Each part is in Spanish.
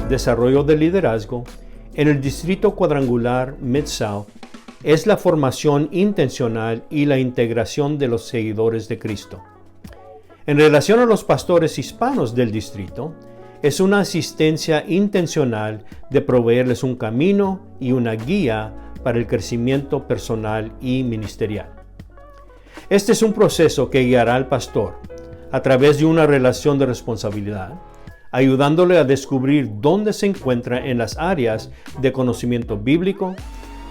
Desarrollo de Liderazgo en el Distrito Cuadrangular Mid-South es la formación intencional y la integración de los seguidores de Cristo. En relación a los pastores hispanos del distrito, es una asistencia intencional de proveerles un camino y una guía para el crecimiento personal y ministerial. Este es un proceso que guiará al pastor a través de una relación de responsabilidad, ayudándole a descubrir dónde se encuentra en las áreas de conocimiento bíblico,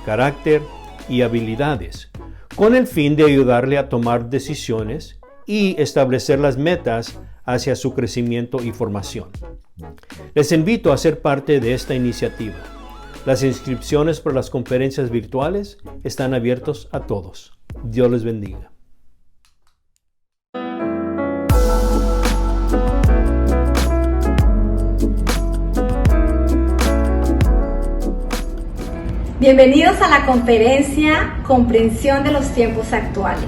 carácter y habilidades, con el fin de ayudarle a tomar decisiones y establecer las metas hacia su crecimiento y formación. Les invito a ser parte de esta iniciativa. Las inscripciones para las conferencias virtuales están abiertas a todos. Dios les bendiga. Bienvenidos a la conferencia Comprensión de los tiempos actuales.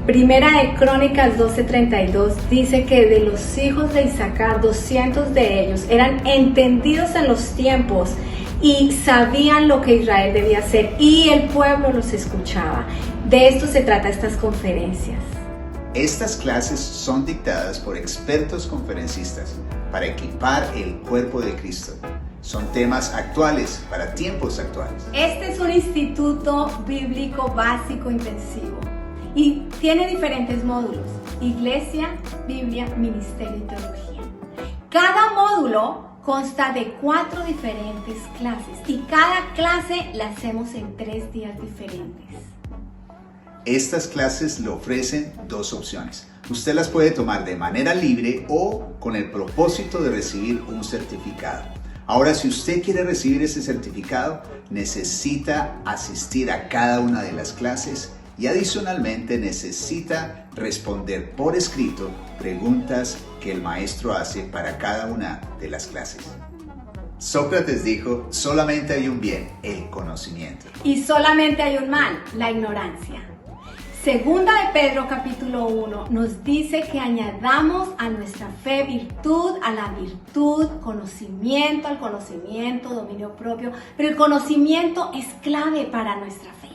Primera de Crónicas 12:32 dice que de los hijos de Isaacar, 200 de ellos eran entendidos en los tiempos y sabían lo que Israel debía hacer y el pueblo los escuchaba. De esto se trata estas conferencias. Estas clases son dictadas por expertos conferencistas para equipar el cuerpo de Cristo. Son temas actuales para tiempos actuales. Este es un instituto bíblico básico intensivo y tiene diferentes módulos: Iglesia, Biblia, Ministerio y Teología. Cada módulo consta de 4 diferentes clases y cada clase la hacemos en 3 días diferentes. Estas clases le ofrecen 2 opciones. Usted las puede tomar de manera libre o con el propósito de recibir un certificado. Ahora, si usted quiere recibir ese certificado, necesita asistir a cada una de las clases y adicionalmente necesita responder por escrito preguntas que el maestro hace para cada una de las clases. Sócrates dijo, solamente hay un bien, el conocimiento. Y solamente hay un mal, la ignorancia. Segunda de Pedro capítulo 1 nos dice que añadamos a nuestra fe virtud, a la virtud, conocimiento, al conocimiento, dominio propio, pero el conocimiento es clave para nuestra fe.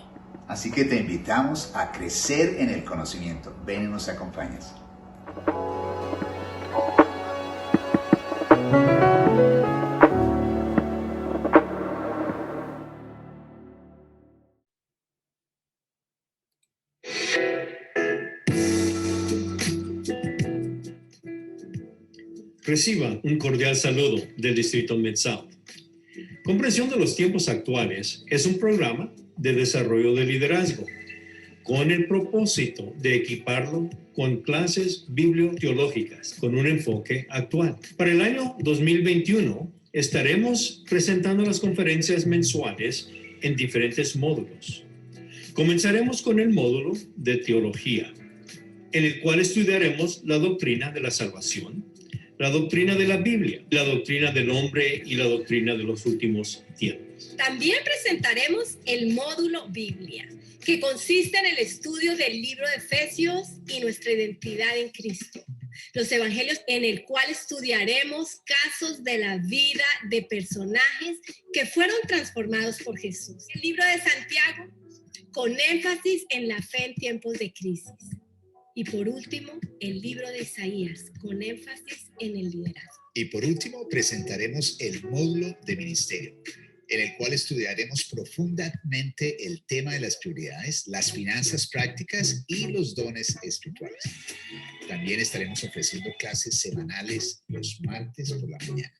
Así que te invitamos a crecer en el conocimiento. Ven y nos acompañas. Reciba un cordial saludo del Distrito Mid-South. Comprensión de los tiempos actuales es un programa de desarrollo de liderazgo con el propósito de equiparlo con clases biblioteológicas con un enfoque actual. Para el año 2021 estaremos presentando las conferencias mensuales en diferentes módulos. Comenzaremos con el módulo de teología, en el cual estudiaremos la doctrina de la salvación, la doctrina de la Biblia, la doctrina del hombre y la doctrina de los últimos tiempos. También presentaremos el módulo Biblia, que consiste en el estudio del libro de Efesios y nuestra identidad en Cristo. Los evangelios, en el cual estudiaremos casos de la vida de personajes que fueron transformados por Jesús. El libro de Santiago, con énfasis en la fe en tiempos de crisis. Y por último, el libro de Isaías, con énfasis en el liderazgo. Y por último, presentaremos el módulo de ministerio, en el cual estudiaremos profundamente el tema de las prioridades, las finanzas prácticas y los dones espirituales. También estaremos ofreciendo clases semanales los martes por la mañana,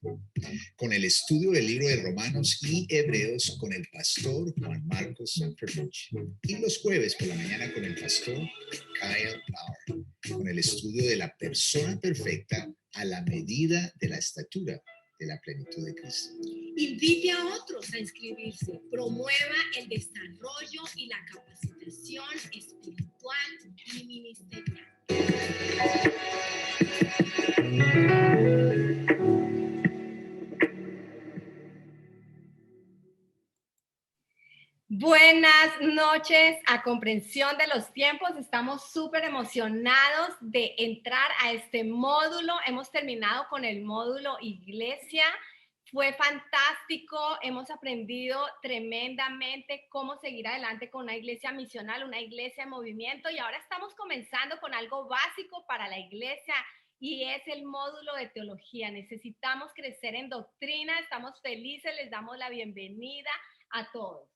con el estudio del libro de Romanos y Hebreos con el pastor Juan Marcos Sanferluch, y los jueves por la mañana con el pastor Kyle Lauer, con el estudio de la persona perfecta a la medida de la estatura de la plenitud de Cristo. Invite a otros a inscribirse, promueva el desarrollo y la capacitación espiritual y ministerial. Buenas noches a Comprensión de los Tiempos. Estamos súper emocionados de entrar a este módulo. Hemos terminado con el módulo Iglesia. Fue fantástico, hemos aprendido tremendamente cómo seguir adelante con una iglesia misional, una iglesia en movimiento, y ahora estamos comenzando con algo básico para la iglesia y es el módulo de teología. Necesitamos crecer en doctrina, estamos felices, les damos la bienvenida a todos.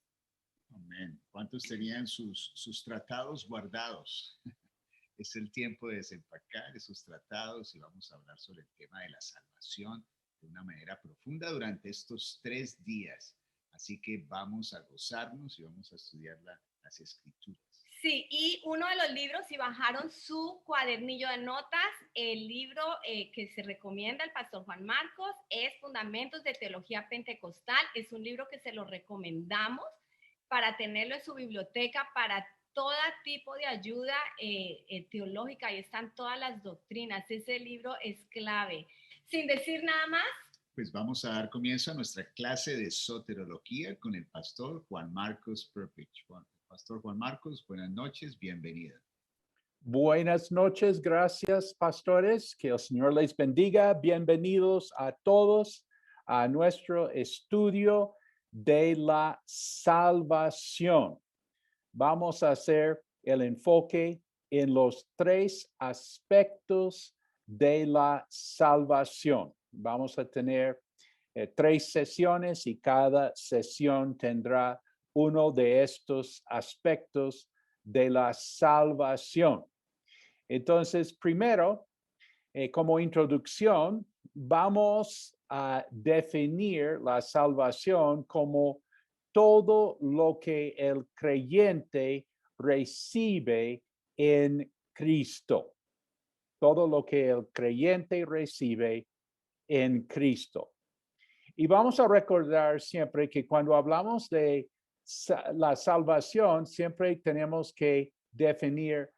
Amén. ¿Cuántos tenían sus tratados guardados? Es el tiempo de desempacar esos tratados y vamos a hablar sobre el tema de la salvación de una manera profunda durante estos 3 días. Así que vamos a gozarnos y vamos a estudiar las escrituras. Sí, y uno de los libros, si bajaron su cuadernillo de notas, el libro que se recomienda el pastor Juan Marcos es Fundamentos de Teología Pentecostal. Es un libro que se lo recomendamos para tenerlo en su biblioteca para todo tipo de ayuda teológica. Ahí están todas las doctrinas. Ese libro es clave. Sin decir nada más, pues vamos a dar comienzo a nuestra clase de soterología con el pastor Juan Marcos Perpich. Pastor Juan Marcos, buenas noches, bienvenido. Buenas noches, gracias pastores, que el Señor les bendiga. Bienvenidos a todos a nuestro estudio de la salvación. Vamos a hacer el enfoque en los 3 aspectos de la salvación. Vamos a tener 3 sesiones y cada sesión tendrá uno de estos aspectos de la salvación. Entonces, primero, como introducción, vamos a definir la salvación como todo lo que el creyente recibe en Cristo. Todo lo que el creyente recibe en Cristo. Y vamos a recordar siempre que cuando hablamos de la salvación, siempre tenemos que definir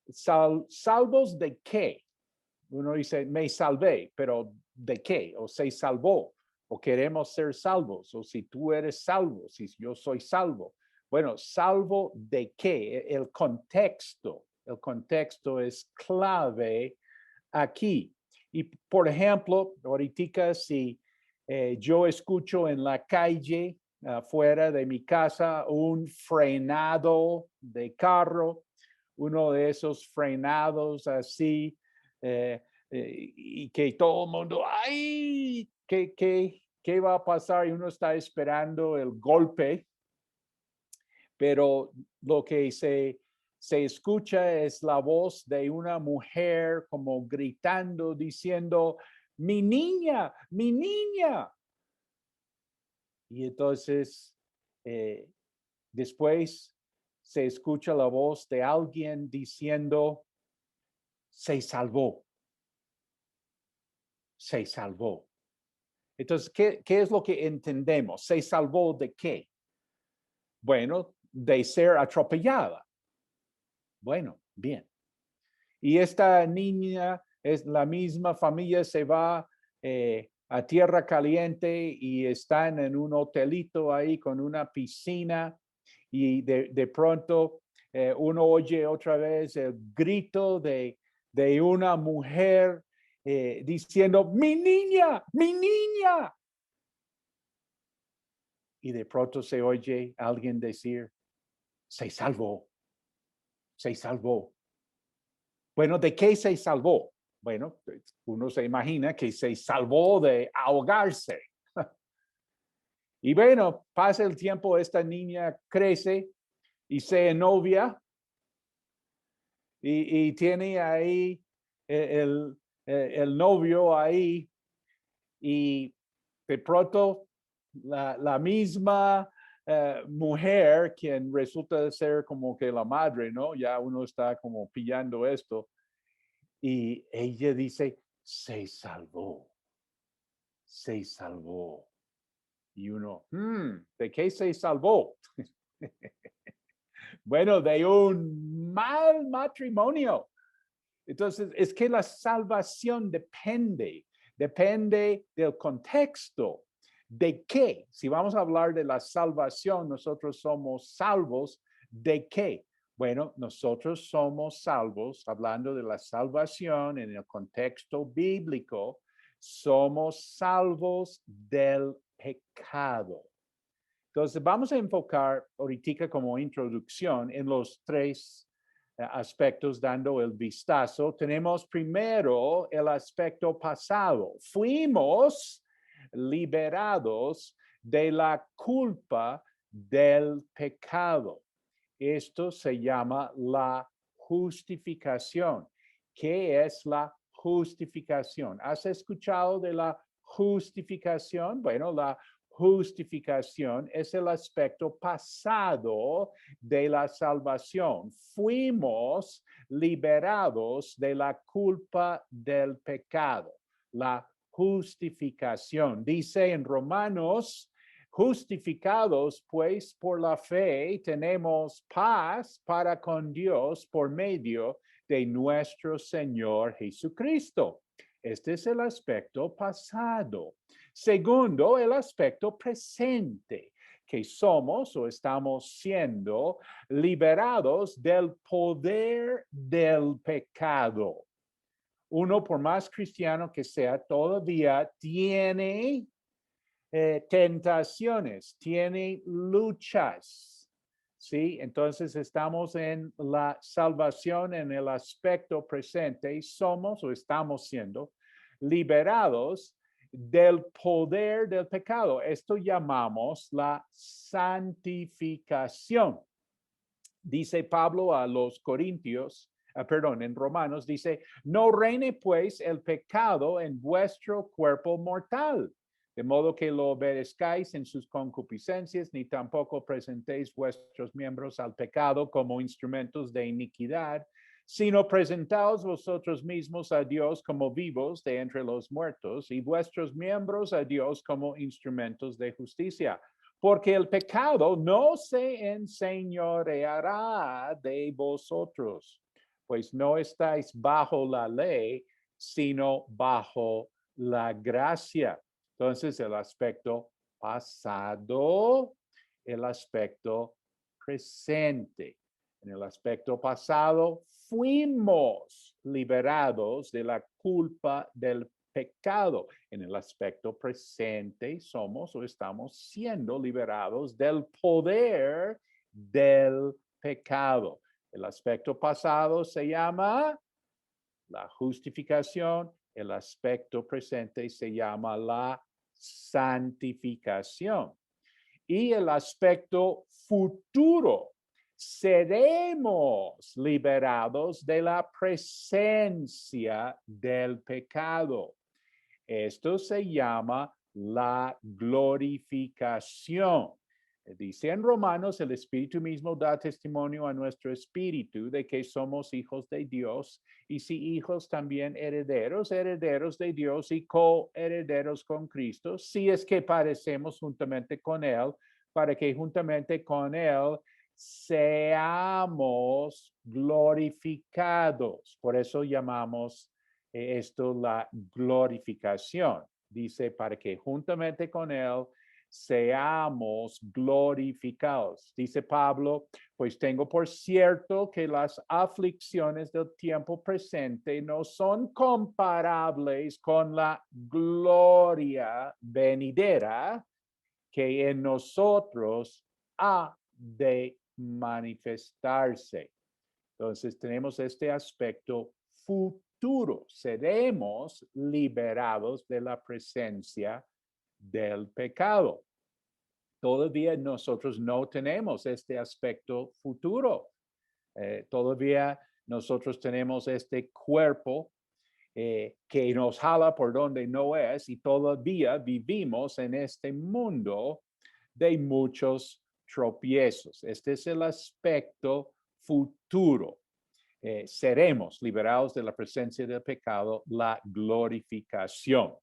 salvos de qué. Uno dice, me salvé, pero ¿de qué? O se salvó, o queremos ser salvos, o si tú eres salvo, si yo soy salvo. Bueno, ¿salvo de qué? El contexto es clave aquí. Y, por ejemplo, ahorita si yo escucho en la calle, afuera de mi casa, un frenado de carro, uno de esos frenados así, y que todo el mundo, ¡ay! ¿Qué va a pasar? Y uno está esperando el golpe, pero lo que se escucha es la voz de una mujer como gritando, diciendo, mi niña, mi niña. Y entonces, después se escucha la voz de alguien diciendo, se salvó. Se salvó. Entonces, ¿qué es lo que entendemos? ¿Se salvó de qué? Bueno, de ser atropellada. Bueno, bien. Y esta niña es la misma familia, se va a Tierra Caliente y están en un hotelito ahí con una piscina y de pronto uno oye otra vez el grito de una mujer diciendo, mi niña, mi niña. Y de pronto se oye alguien decir, se salvó, se salvó. Bueno, ¿de qué se salvó? Bueno, uno se imagina que se salvó de ahogarse. Y bueno, pasa el tiempo, esta niña crece y se novia y tiene ahí el novio ahí y de pronto la misma mujer, quien resulta ser como que la madre, ¿no? Ya uno está como pillando esto. Y ella dice, se salvó, se salvó. Y uno, ¿de qué se salvó? Bueno, de un mal matrimonio. Entonces, es que la salvación depende del contexto. ¿De qué? Si vamos a hablar de la salvación, nosotros somos salvos. ¿De qué? Bueno, nosotros somos salvos, hablando de la salvación en el contexto bíblico, somos salvos del pecado. Entonces, vamos a enfocar ahorita como introducción en los tres aspectos dando el vistazo. Tenemos primero el aspecto pasado. Fuimos liberados de la culpa del pecado. Esto se llama la justificación. ¿Qué es la justificación? ¿Has escuchado de la justificación? Bueno, la justificación es el aspecto pasado de la salvación. Fuimos liberados de la culpa del pecado. La justificación. Dice en Romanos, justificados pues por la fe, tenemos paz para con Dios por medio de nuestro Señor Jesucristo. Este es el aspecto pasado. Segundo, el aspecto presente, que somos o estamos siendo liberados del poder del pecado. Uno, por más cristiano que sea, todavía tiene tentaciones, tiene luchas. ¿Sí? Entonces estamos en la salvación en el aspecto presente y somos o estamos siendo liberados del poder del pecado. Esto llamamos la santificación. Dice Pablo a los Corintios, en Romanos, dice, no reine pues el pecado en vuestro cuerpo mortal, de modo que lo obedezcáis en sus concupiscencias, ni tampoco presentéis vuestros miembros al pecado como instrumentos de iniquidad, sino presentaos vosotros mismos a Dios como vivos de entre los muertos, y vuestros miembros a Dios como instrumentos de justicia. Porque el pecado no se enseñoreará de vosotros, pues no estáis bajo la ley, sino bajo la gracia. Entonces, el aspecto pasado, el aspecto presente. En el aspecto pasado, fuimos liberados de la culpa del pecado. En el aspecto presente, somos o estamos siendo liberados del poder del pecado. El aspecto pasado se llama la justificación. El aspecto presente se llama la santificación. Y el aspecto futuro, seremos liberados de la presencia del pecado. Esto se llama la glorificación. Dice en Romanos, el Espíritu mismo da testimonio a nuestro espíritu de que somos hijos de Dios, y si hijos también herederos, herederos de Dios y coherederos con Cristo, si es que padecemos juntamente con Él, para que juntamente con Él seamos glorificados. Por eso llamamos esto la glorificación. Dice, para que juntamente con Él seamos glorificados. Dice Pablo, pues tengo por cierto que las aflicciones del tiempo presente no son comparables con la gloria venidera que en nosotros ha de manifestarse. Entonces tenemos este aspecto futuro. Seremos liberados de la presencia del pecado. Todavía nosotros no tenemos este aspecto futuro. Todavía nosotros tenemos este cuerpo que nos jala por donde no es, y todavía vivimos en este mundo de muchos tropiezos. Este es el aspecto futuro. Seremos liberados de la presencia del pecado, la glorificación.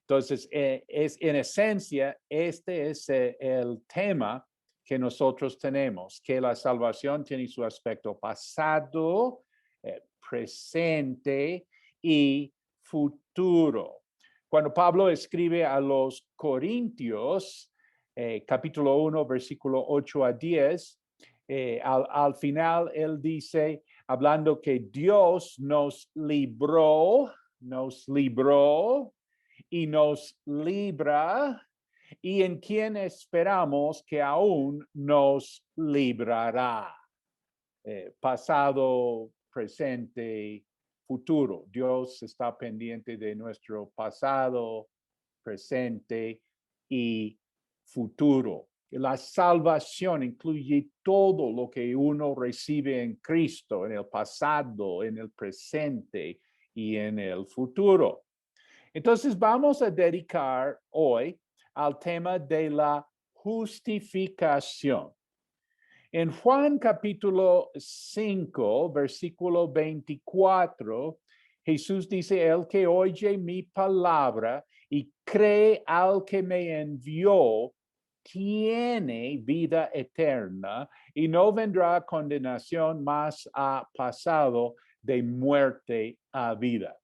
Entonces, es en esencia, este es el tema que nosotros tenemos, que la salvación tiene su aspecto pasado, presente y futuro. Cuando Pablo escribe a los Corintios, capítulo 1, versículo 8 a 10, al final él dice, hablando que Dios nos libró y nos libra, y en quien esperamos que aún nos librará. Pasado, presente, futuro. Dios está pendiente de nuestro pasado, presente y futuro. La salvación incluye todo lo que uno recibe en Cristo, en el pasado, en el presente y en el futuro. Entonces vamos a dedicar hoy al tema de la justificación. En Juan capítulo 5, versículo 24, Jesús dice, el que oye mi palabra y cree al que me envió, tiene vida eterna y no vendrá a condenación, mas ha pasado de muerte a vida.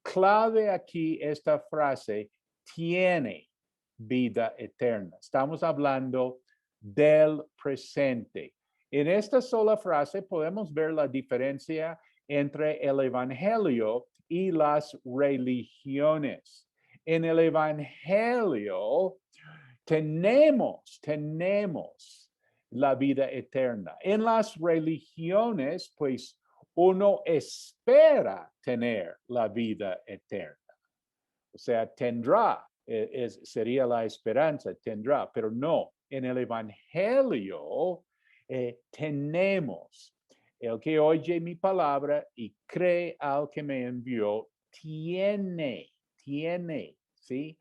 Clave aquí esta frase, tiene vida eterna. Estamos hablando del presente. En esta sola frase podemos ver la diferencia entre el evangelio y las religiones. En el evangelio tenemos la vida eterna. En las religiones, pues uno espera tener la vida eterna. O sea, tendrá, sería la esperanza, tendrá, pero no. En el evangelio tenemos el que oye mi palabra y cree al que me envió, tiene, ¿sí?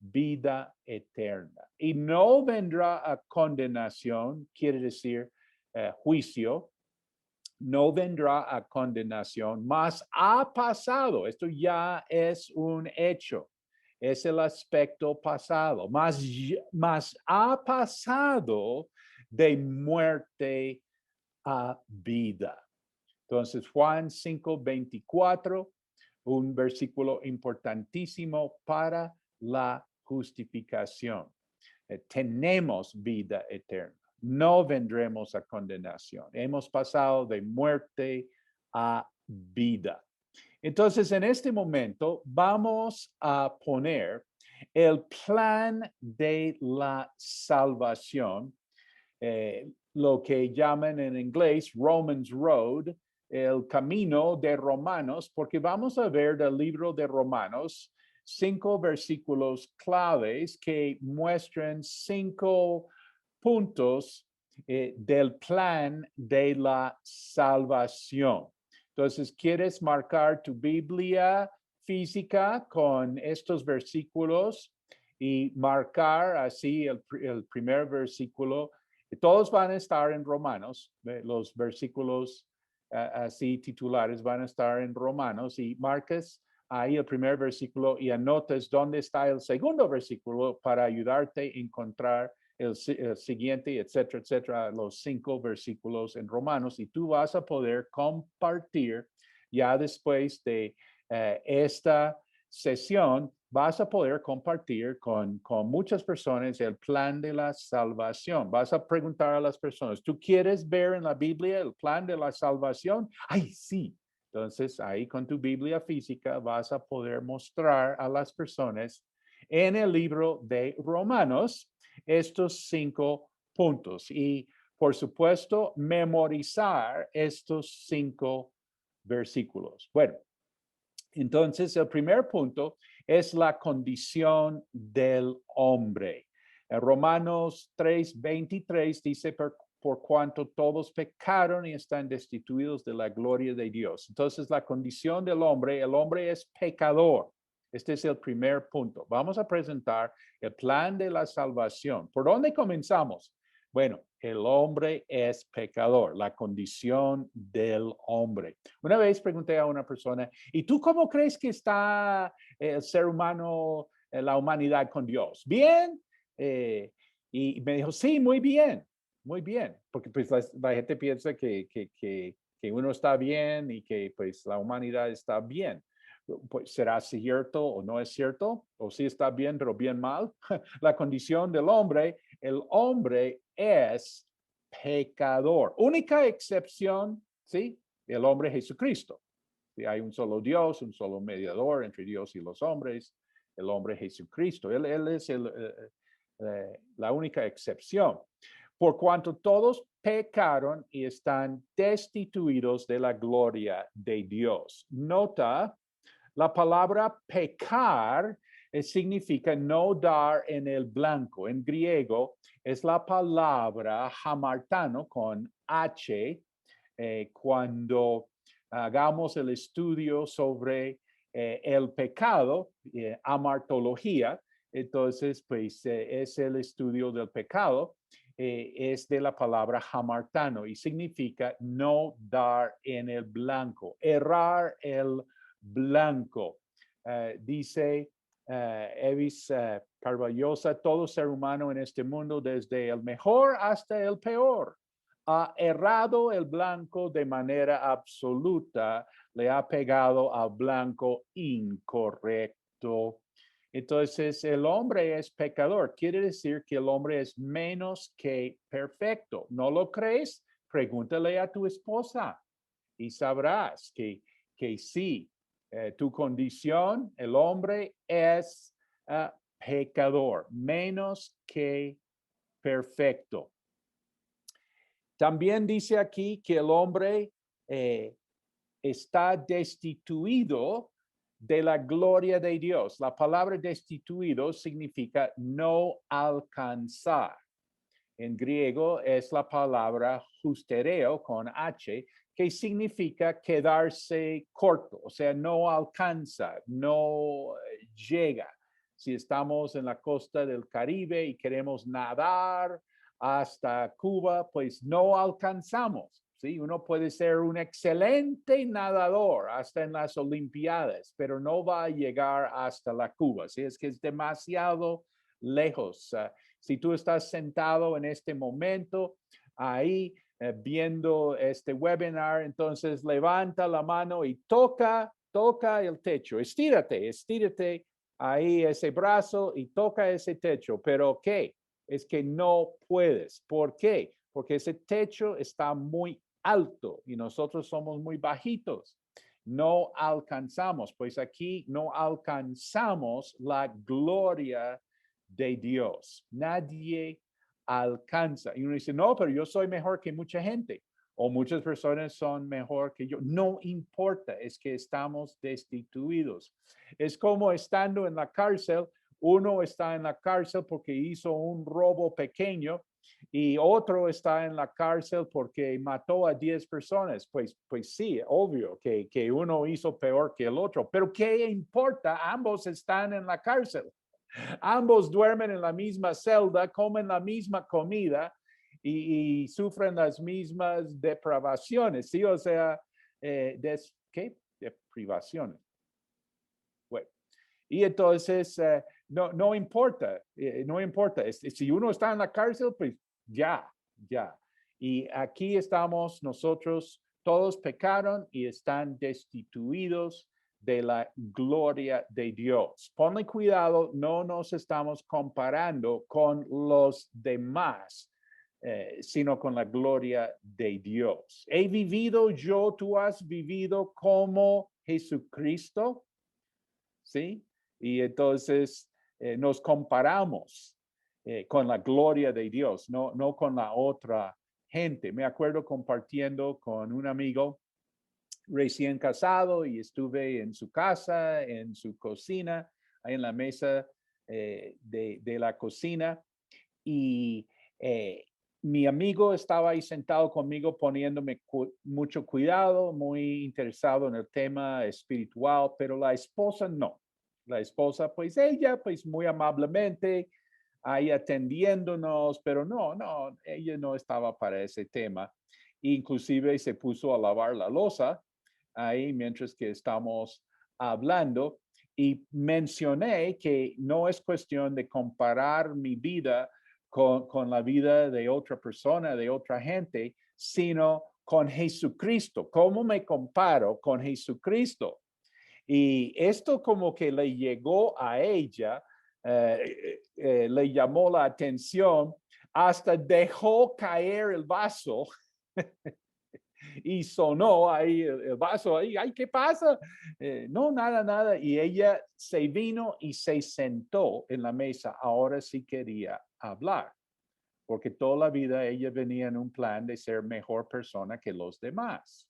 Vida eterna. Y no vendrá a condenación, quiere decir juicio, no vendrá a condenación, mas ha pasado, esto ya es un hecho. Es el aspecto pasado, mas ha pasado de muerte a vida. Entonces, Juan 5:24, un versículo importantísimo para la justificación. Tenemos vida eterna, no vendremos a condenación. Hemos pasado de muerte a vida. Entonces, en este momento vamos a poner el plan de la salvación, lo que llaman en inglés Romans Road, el camino de Romanos, porque vamos a ver del libro de Romanos 5 versículos claves que muestran 5 puntos del plan de la salvación. Entonces, ¿quieres marcar tu Biblia física con estos versículos y marcar así el primer versículo? Todos van a estar en Romanos, los versículos así titulares van a estar en Romanos y marcas ahí el primer versículo y anotas dónde está el segundo versículo para ayudarte a encontrar el siguiente, etcétera, etcétera, los 5 versículos en Romanos, y tú vas a poder compartir ya después de esta sesión, vas a poder compartir con muchas personas el plan de la salvación. Vas a preguntar a las personas, ¿tú quieres ver en la Biblia el plan de la salvación? ¡Ay, sí! Entonces, ahí con tu Biblia física vas a poder mostrar a las personas en el libro de Romanos estos 5 puntos y, por supuesto, memorizar estos 5 versículos. Bueno, entonces el primer punto es la condición del hombre. En Romanos 3:23 dice, por cuanto todos pecaron y están destituidos de la gloria de Dios. Entonces la condición del hombre, el hombre es pecador. Este es el primer punto. Vamos a presentar el plan de la salvación. ¿Por dónde comenzamos? Bueno, el hombre es pecador, la condición del hombre. Una vez pregunté a una persona, ¿y tú cómo crees que está el ser humano, la humanidad con Dios? ¿Bien? Y me dijo, sí, muy bien, porque pues la gente piensa que uno está bien y que pues la humanidad está bien. Pues, ¿será cierto o no es cierto? ¿O sí está bien, pero bien mal? La condición del hombre, el hombre es pecador. Única excepción, ¿sí? El hombre Jesucristo. ¿Sí? Hay un solo Dios, un solo mediador entre Dios y los hombres, el hombre Jesucristo. Él es la única excepción. Por cuanto todos pecaron y están destituidos de la gloria de Dios. Nota, la palabra pecar significa no dar en el blanco. En griego es la palabra hamartano con H. Cuando hagamos el estudio sobre el pecado, amartología, entonces pues es el estudio del pecado, es de la palabra hamartano y significa no dar en el blanco, errar el blanco. Dice Evis Carvallosa, todo ser humano en este mundo, desde el mejor hasta el peor, ha errado el blanco de manera absoluta, le ha pegado al blanco incorrecto. Entonces, el hombre es pecador. Quiere decir que el hombre es menos que perfecto. ¿No lo crees? Pregúntale a tu esposa y sabrás que sí. Tu condición, el hombre es pecador, menos que perfecto. También dice aquí que el hombre está destituido de la gloria de Dios. La palabra destituido significa no alcanzar. En griego es la palabra justereo con H, que significa quedarse corto, o sea, no alcanza, no llega. Si estamos en la costa del Caribe y queremos nadar hasta Cuba, pues no alcanzamos. ¿Sí? Uno puede ser un excelente nadador hasta en las Olimpiadas, pero no va a llegar hasta la Cuba. ¿Sí? Es que es demasiado lejos. Si tú estás sentado en este momento ahí viendo este webinar, entonces levanta la mano y toca el techo. Estírate ahí ese brazo y toca ese techo. Pero ¿qué? Es que no puedes. ¿Por qué? Porque ese techo está muy alto y nosotros somos muy bajitos. No alcanzamos, pues aquí no alcanzamos la gloria de Dios. Nadie alcanza. Y uno dice, no, pero yo soy mejor que mucha gente. O muchas personas son mejor que yo. No importa, es que estamos destituidos. Es como estando en la cárcel. Uno está en la cárcel porque hizo un robo pequeño y otro está en la cárcel porque mató a 10 personas. Pues sí, obvio que uno hizo peor que el otro. Pero ¿qué importa? Ambos están en la cárcel. Ambos duermen en la misma celda, comen la misma comida y sufren las mismas depravaciones, ¿sí? O sea, ¿qué? Deprivaciones. Bueno, y entonces no importa, no importa. Si uno está en la cárcel, pues ya. Y aquí estamos nosotros, todos pecaron y están destituidos de la gloria de Dios. Ponle cuidado, no nos estamos comparando con los demás, sino con la gloria de Dios. ¿He vivido yo? ¿Tú has vivido como Jesucristo? ¿Sí? Y entonces nos comparamos con la gloria de Dios, no con la otra gente. Me acuerdo compartiendo con un amigo recién casado y estuve en su casa, en su cocina, ahí en la mesa de la cocina y mi amigo estaba ahí sentado conmigo poniéndome mucho cuidado, muy interesado en el tema espiritual, pero la esposa no. La esposa, pues ella, pues muy amablemente ahí atendiéndonos, pero no, ella no estaba para ese tema. Inclusive se puso a lavar la loza ahí mientras que estamos hablando y mencioné que no es cuestión de comparar mi vida con la vida de otra persona, de otra gente, sino con Jesucristo. ¿Cómo me comparo con Jesucristo? Y esto como que le llegó a ella, le llamó la atención, hasta dejó caer el vaso y sonó ahí el vaso ahí, ay, ¿qué pasa? No, nada. Y ella se vino y se sentó en la mesa. Ahora sí quería hablar, porque toda la vida ella venía en un plan de ser mejor persona que los demás.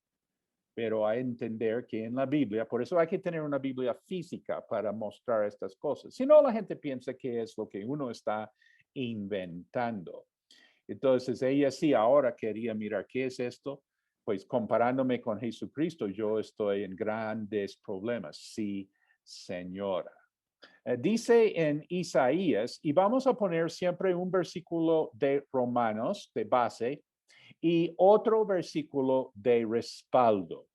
Pero hay que entender que en la Biblia, por eso hay que tener una Biblia física para mostrar estas cosas. Si no, la gente piensa que es lo que uno está inventando. Entonces ella sí ahora quería mirar, ¿qué es esto? Pues comparándome con Jesucristo, yo estoy en grandes problemas. Sí, señora. Dice en Isaías, y vamos a poner siempre un versículo de Romanos de base y otro versículo de respaldo.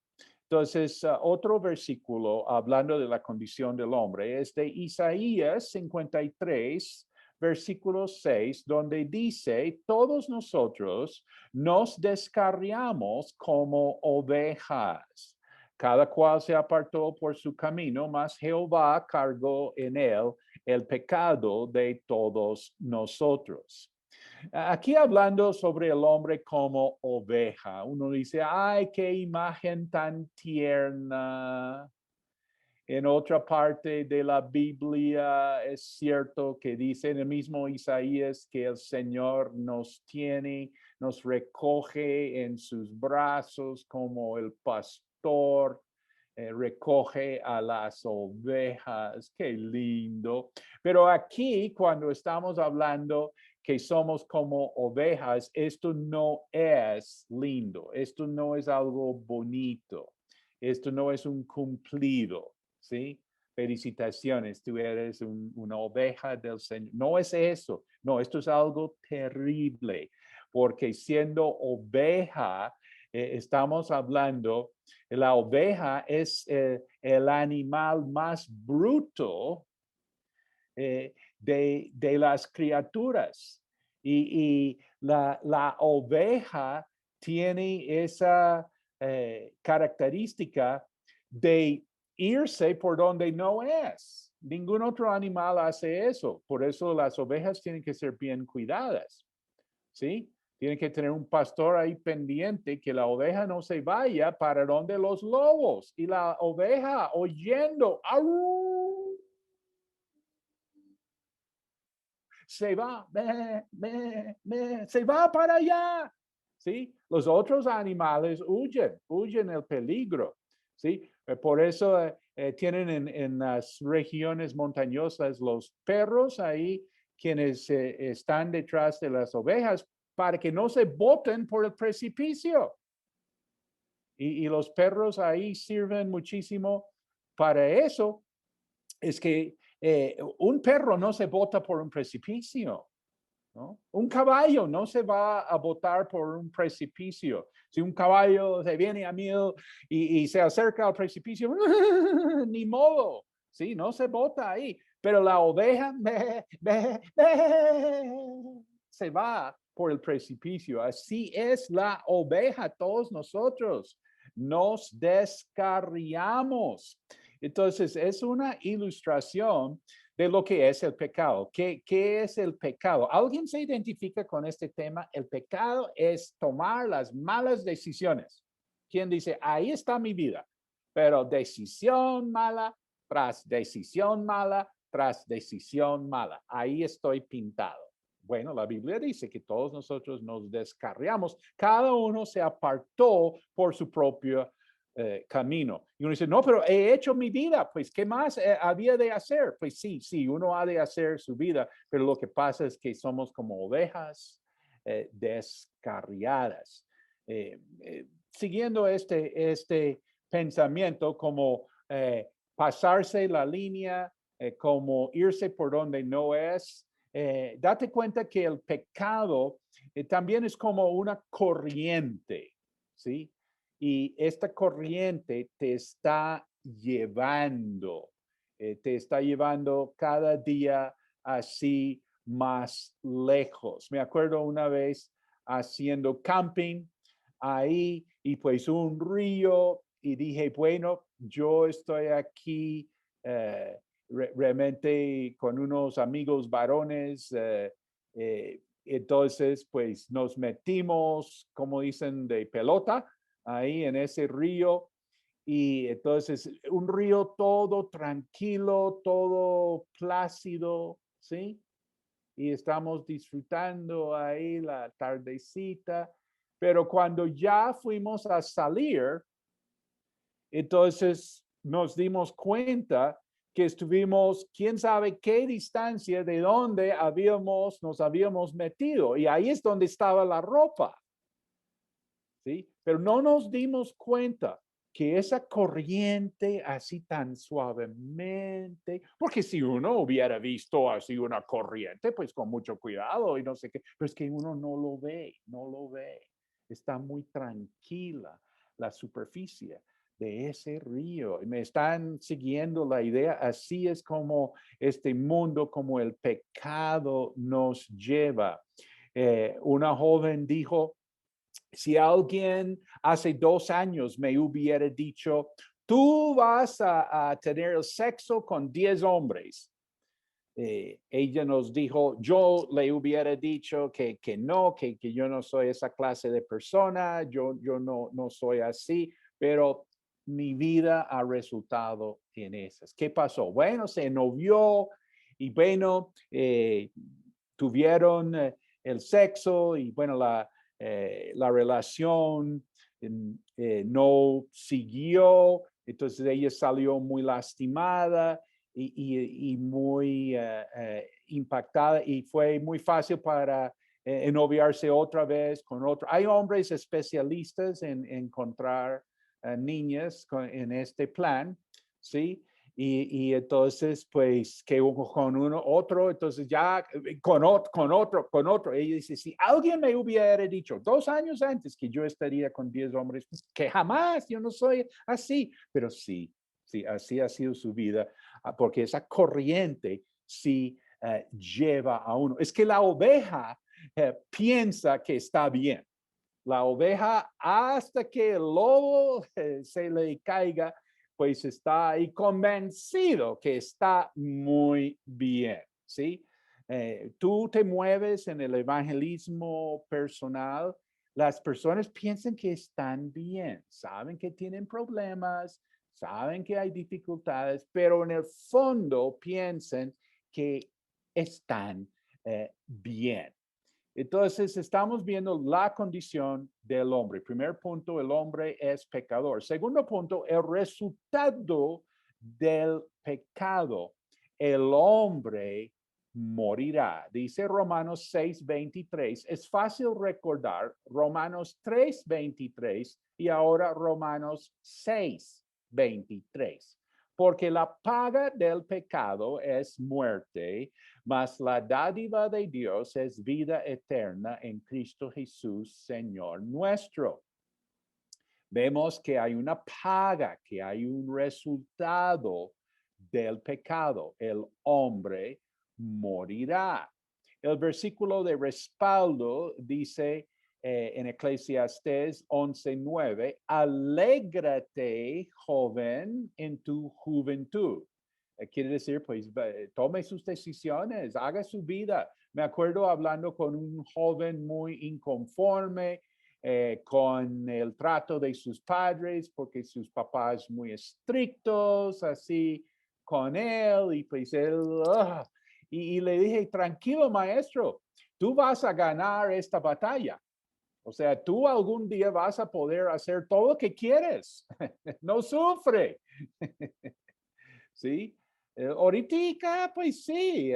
Entonces, otro versículo hablando de la condición del hombre es de Isaías 53, versículo 6, donde dice, todos nosotros nos descarriamos como ovejas. Cada cual se apartó por su camino, mas Jehová cargó en él el pecado de todos nosotros. Aquí hablando sobre el hombre como oveja, uno dice, ay, qué imagen tan tierna. En otra parte de la Biblia es cierto que dice en el mismo Isaías que el Señor nos tiene, nos recoge en sus brazos como el pastor. Recoge a las ovejas, qué lindo. Pero aquí, cuando estamos hablando que somos como ovejas, esto no es lindo, esto no es algo bonito, esto no es un cumplido, ¿sí? Felicitaciones, tú eres una oveja del Señor. No es eso, no, esto es algo terrible, porque siendo oveja, estamos hablando, la oveja es el animal más bruto de las criaturas. Y la oveja tiene esa característica de irse por donde no es. Ningún otro animal hace eso. Por eso las ovejas tienen que ser bien cuidadas. ¿Sí? Tienen que tener un pastor ahí pendiente que la oveja no se vaya para donde los lobos. Y la oveja oyendo, ¡au! Se va, se va para allá. ¿Sí? Los otros animales huyen el peligro. ¿Sí? Por eso tienen en las regiones montañosas los perros ahí, quienes están detrás de las ovejas para que no se boten por el precipicio. Y los perros ahí sirven muchísimo para eso. Es que un perro no se bota por un precipicio, ¿no? Un caballo no se va a botar por un precipicio. Si un caballo se viene a mil y se acerca al precipicio, ni modo, ¿sí? No se bota ahí. Pero la oveja se va por el precipicio. Así es la oveja, todos nosotros nos descarriamos. Entonces, es una ilustración de lo que es el pecado. ¿Qué es el pecado? ¿Alguien se identifica con este tema? El pecado es tomar las malas decisiones. ¿Quién dice, ahí está mi vida? Pero decisión mala tras decisión mala tras decisión mala. Ahí estoy pintado. Bueno, la Biblia dice que todos nosotros nos descarriamos. Cada uno se apartó por su propio camino. Y uno dice, no, pero he hecho mi vida, pues, ¿qué más había de hacer? Pues sí, uno ha de hacer su vida, pero lo que pasa es que somos como ovejas descarriadas. Siguiendo este pensamiento, como pasarse la línea, como irse por donde no es, date cuenta que el pecado también es como una corriente, ¿sí? Y esta corriente te está llevando cada día así más lejos. Me acuerdo una vez haciendo camping ahí y pues un río y dije, bueno, yo estoy aquí realmente con unos amigos varones. Entonces, pues nos metimos, como dicen, de pelota ahí en ese río. Y entonces un río todo tranquilo, todo plácido, ¿sí? Y estamos disfrutando ahí la tardecita. Pero cuando ya fuimos a salir, entonces nos dimos cuenta que estuvimos quién sabe qué distancia de donde nos habíamos metido. Y ahí es donde estaba la ropa. ¿Sí? Pero no nos dimos cuenta que esa corriente así tan suavemente, porque si uno hubiera visto así una corriente, pues con mucho cuidado y no sé qué, pero es que uno no lo ve, no lo ve. Está muy tranquila la superficie de ese río. Y me están siguiendo la idea, así es como este mundo, como el pecado nos lleva. Una joven dijo, si alguien hace 2 años me hubiera dicho, tú vas a tener el sexo con 10 hombres. Ella nos dijo, yo le hubiera dicho que no, que yo no soy esa clase de persona, yo no soy así, pero mi vida ha resultado en esas. ¿Qué pasó? Bueno, se novió y bueno, tuvieron el sexo y bueno, la relación no siguió, entonces ella salió muy lastimada y muy impactada y fue muy fácil para noviarse otra vez con otro. Hay hombres especialistas en encontrar niñas en este plan, ¿sí? Y entonces, pues, que con uno, otro, entonces ya con otro. Ella dice, si alguien me hubiera dicho 2 años antes que yo estaría con 10 hombres, que jamás, yo no soy así, pero sí, así ha sido su vida, porque esa corriente sí lleva a uno. Es que la oveja piensa que está bien. La oveja, hasta que el lobo se le caiga, pues está ahí convencido que está muy bien, ¿sí? Tú te mueves en el evangelismo personal, las personas piensan que están bien, saben que tienen problemas, saben que hay dificultades, pero en el fondo piensan que están bien. Entonces, estamos viendo la condición del hombre. Primer punto, el hombre es pecador. Segundo punto, el resultado del pecado. El hombre morirá. Dice Romanos 6:23. Es fácil recordar Romanos 3:23 y ahora Romanos 6:23. Porque la paga del pecado es muerte, mas la dádiva de Dios es vida eterna en Cristo Jesús, Señor nuestro. Vemos que hay una paga, que hay un resultado del pecado. El hombre morirá. El versículo de respaldo dice en Eclesiastés 11:9, alégrate, joven, en tu juventud. Quiere decir, pues, tome sus decisiones, haga su vida. Me acuerdo hablando con un joven muy inconforme con el trato de sus padres, porque sus papás muy estrictos, así con él, y pues él, y le dije, tranquilo maestro, tú vas a ganar esta batalla. O sea, tú algún día vas a poder hacer todo lo que quieres. No sufre. ¿Sí? Ahorita, pues sí,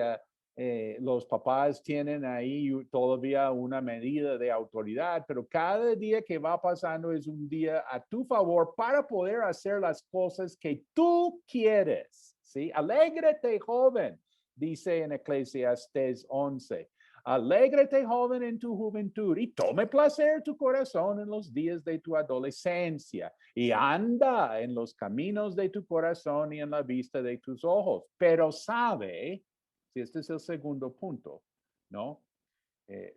los papás tienen ahí todavía una medida de autoridad, pero cada día que va pasando es un día a tu favor para poder hacer las cosas que tú quieres, ¿sí? Alégrate, joven, dice en Eclesiastés 11. Alégrate, joven, en tu juventud y tome placer tu corazón en los días de tu adolescencia y anda en los caminos de tu corazón y en la vista de tus ojos. Pero sabe, si este es el segundo punto, ¿no?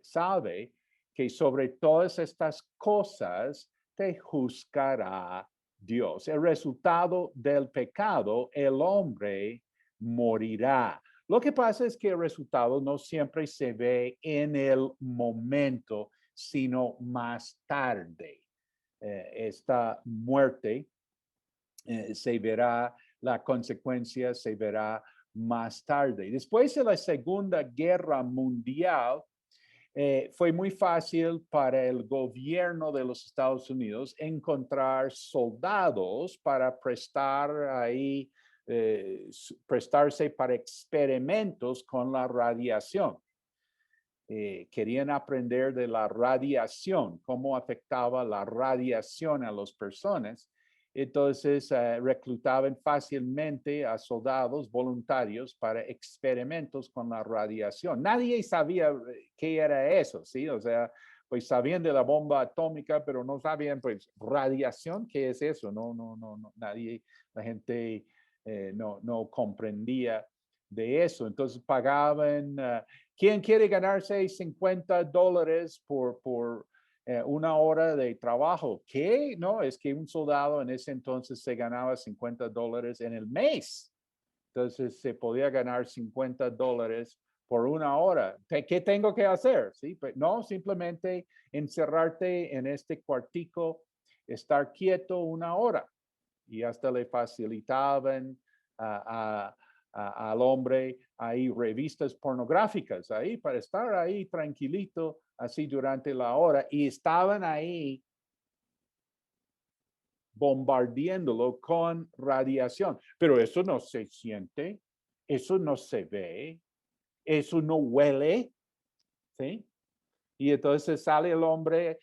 Sabe que sobre todas estas cosas te juzgará Dios. El resultado del pecado, el hombre morirá. Lo que pasa es que el resultado no siempre se ve en el momento, sino más tarde. esta muerte, se verá la consecuencia, se verá más tarde. Después de la Segunda Guerra Mundial, fue muy fácil para el gobierno de los Estados Unidos encontrar soldados para prestarse para experimentos con la radiación. Querían aprender de la radiación, cómo afectaba la radiación a las personas. Entonces, reclutaban fácilmente a soldados voluntarios para experimentos con la radiación. Nadie sabía qué era eso, ¿sí? O sea, pues sabían de la bomba atómica, pero no sabían, pues, radiación, ¿qué es eso? No, nadie, la gente no comprendía de eso. Entonces, pagaban, ¿quién quiere ganarse $50 por una hora de trabajo? ¿Qué? No, es que un soldado en ese entonces se ganaba $50 en el mes. Entonces se podía ganar $50 por una hora. ¿Qué tengo que hacer? ¿Sí? Pues no, simplemente encerrarte en este cuartico, estar quieto una hora. Y hasta le facilitaban al hombre ahí revistas pornográficas ahí para estar ahí tranquilito así durante la hora, y estaban ahí bombardeándolo con radiación. Pero eso no se siente, eso no se ve, eso no huele, ¿sí? Y entonces sale el hombre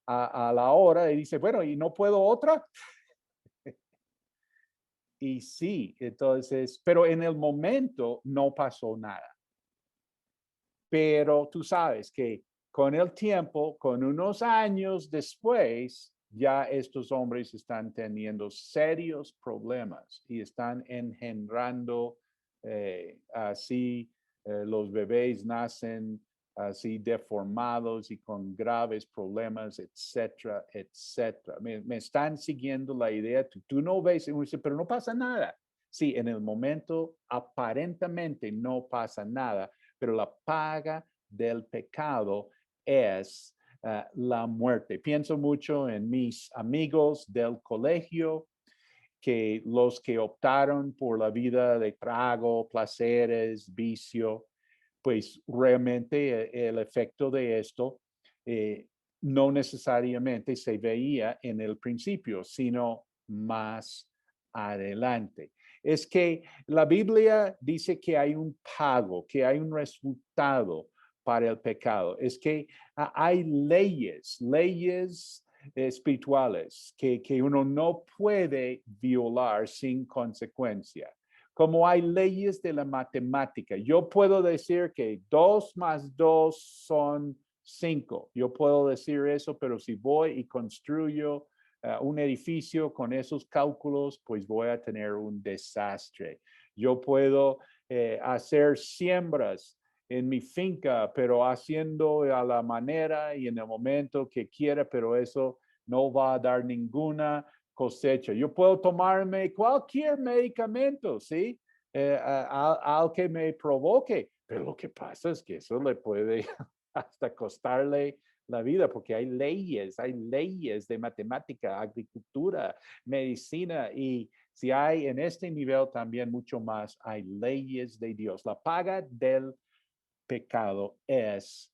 a la hora y dice, bueno, ¿y no puedo otra? Y sí, entonces, pero en el momento no pasó nada. Pero tú sabes que con el tiempo, con unos años después, ya estos hombres están teniendo serios problemas y están engendrando así, los bebés nacen así deformados y con graves problemas, etcétera, etcétera. Me están siguiendo la idea, tú no ves, pero no pasa nada. Sí, en el momento aparentemente no pasa nada, pero la paga del pecado es la muerte. Pienso mucho en mis amigos del colegio, que los que optaron por la vida de trago, placeres, vicio, pues realmente el efecto de esto no necesariamente se veía en el principio, sino más adelante. Es que la Biblia dice que hay un pago, que hay un resultado para el pecado. Es que hay leyes espirituales que uno no puede violar sin consecuencia. Como hay leyes de la matemática. Yo puedo decir que 2 más 2 son 5. Yo puedo decir eso, pero si voy y construyo un edificio con esos cálculos, pues voy a tener un desastre. Yo puedo hacer siembras en mi finca, pero haciendo a la manera y en el momento que quiera, pero eso no va a dar ninguna cosecha. Yo puedo tomarme cualquier medicamento, ¿sí? Al que me provoque, pero lo que pasa es que eso le puede hasta costarle la vida, porque hay leyes de matemática, agricultura, medicina, y si hay en este nivel también mucho más, hay leyes de Dios. La paga del pecado es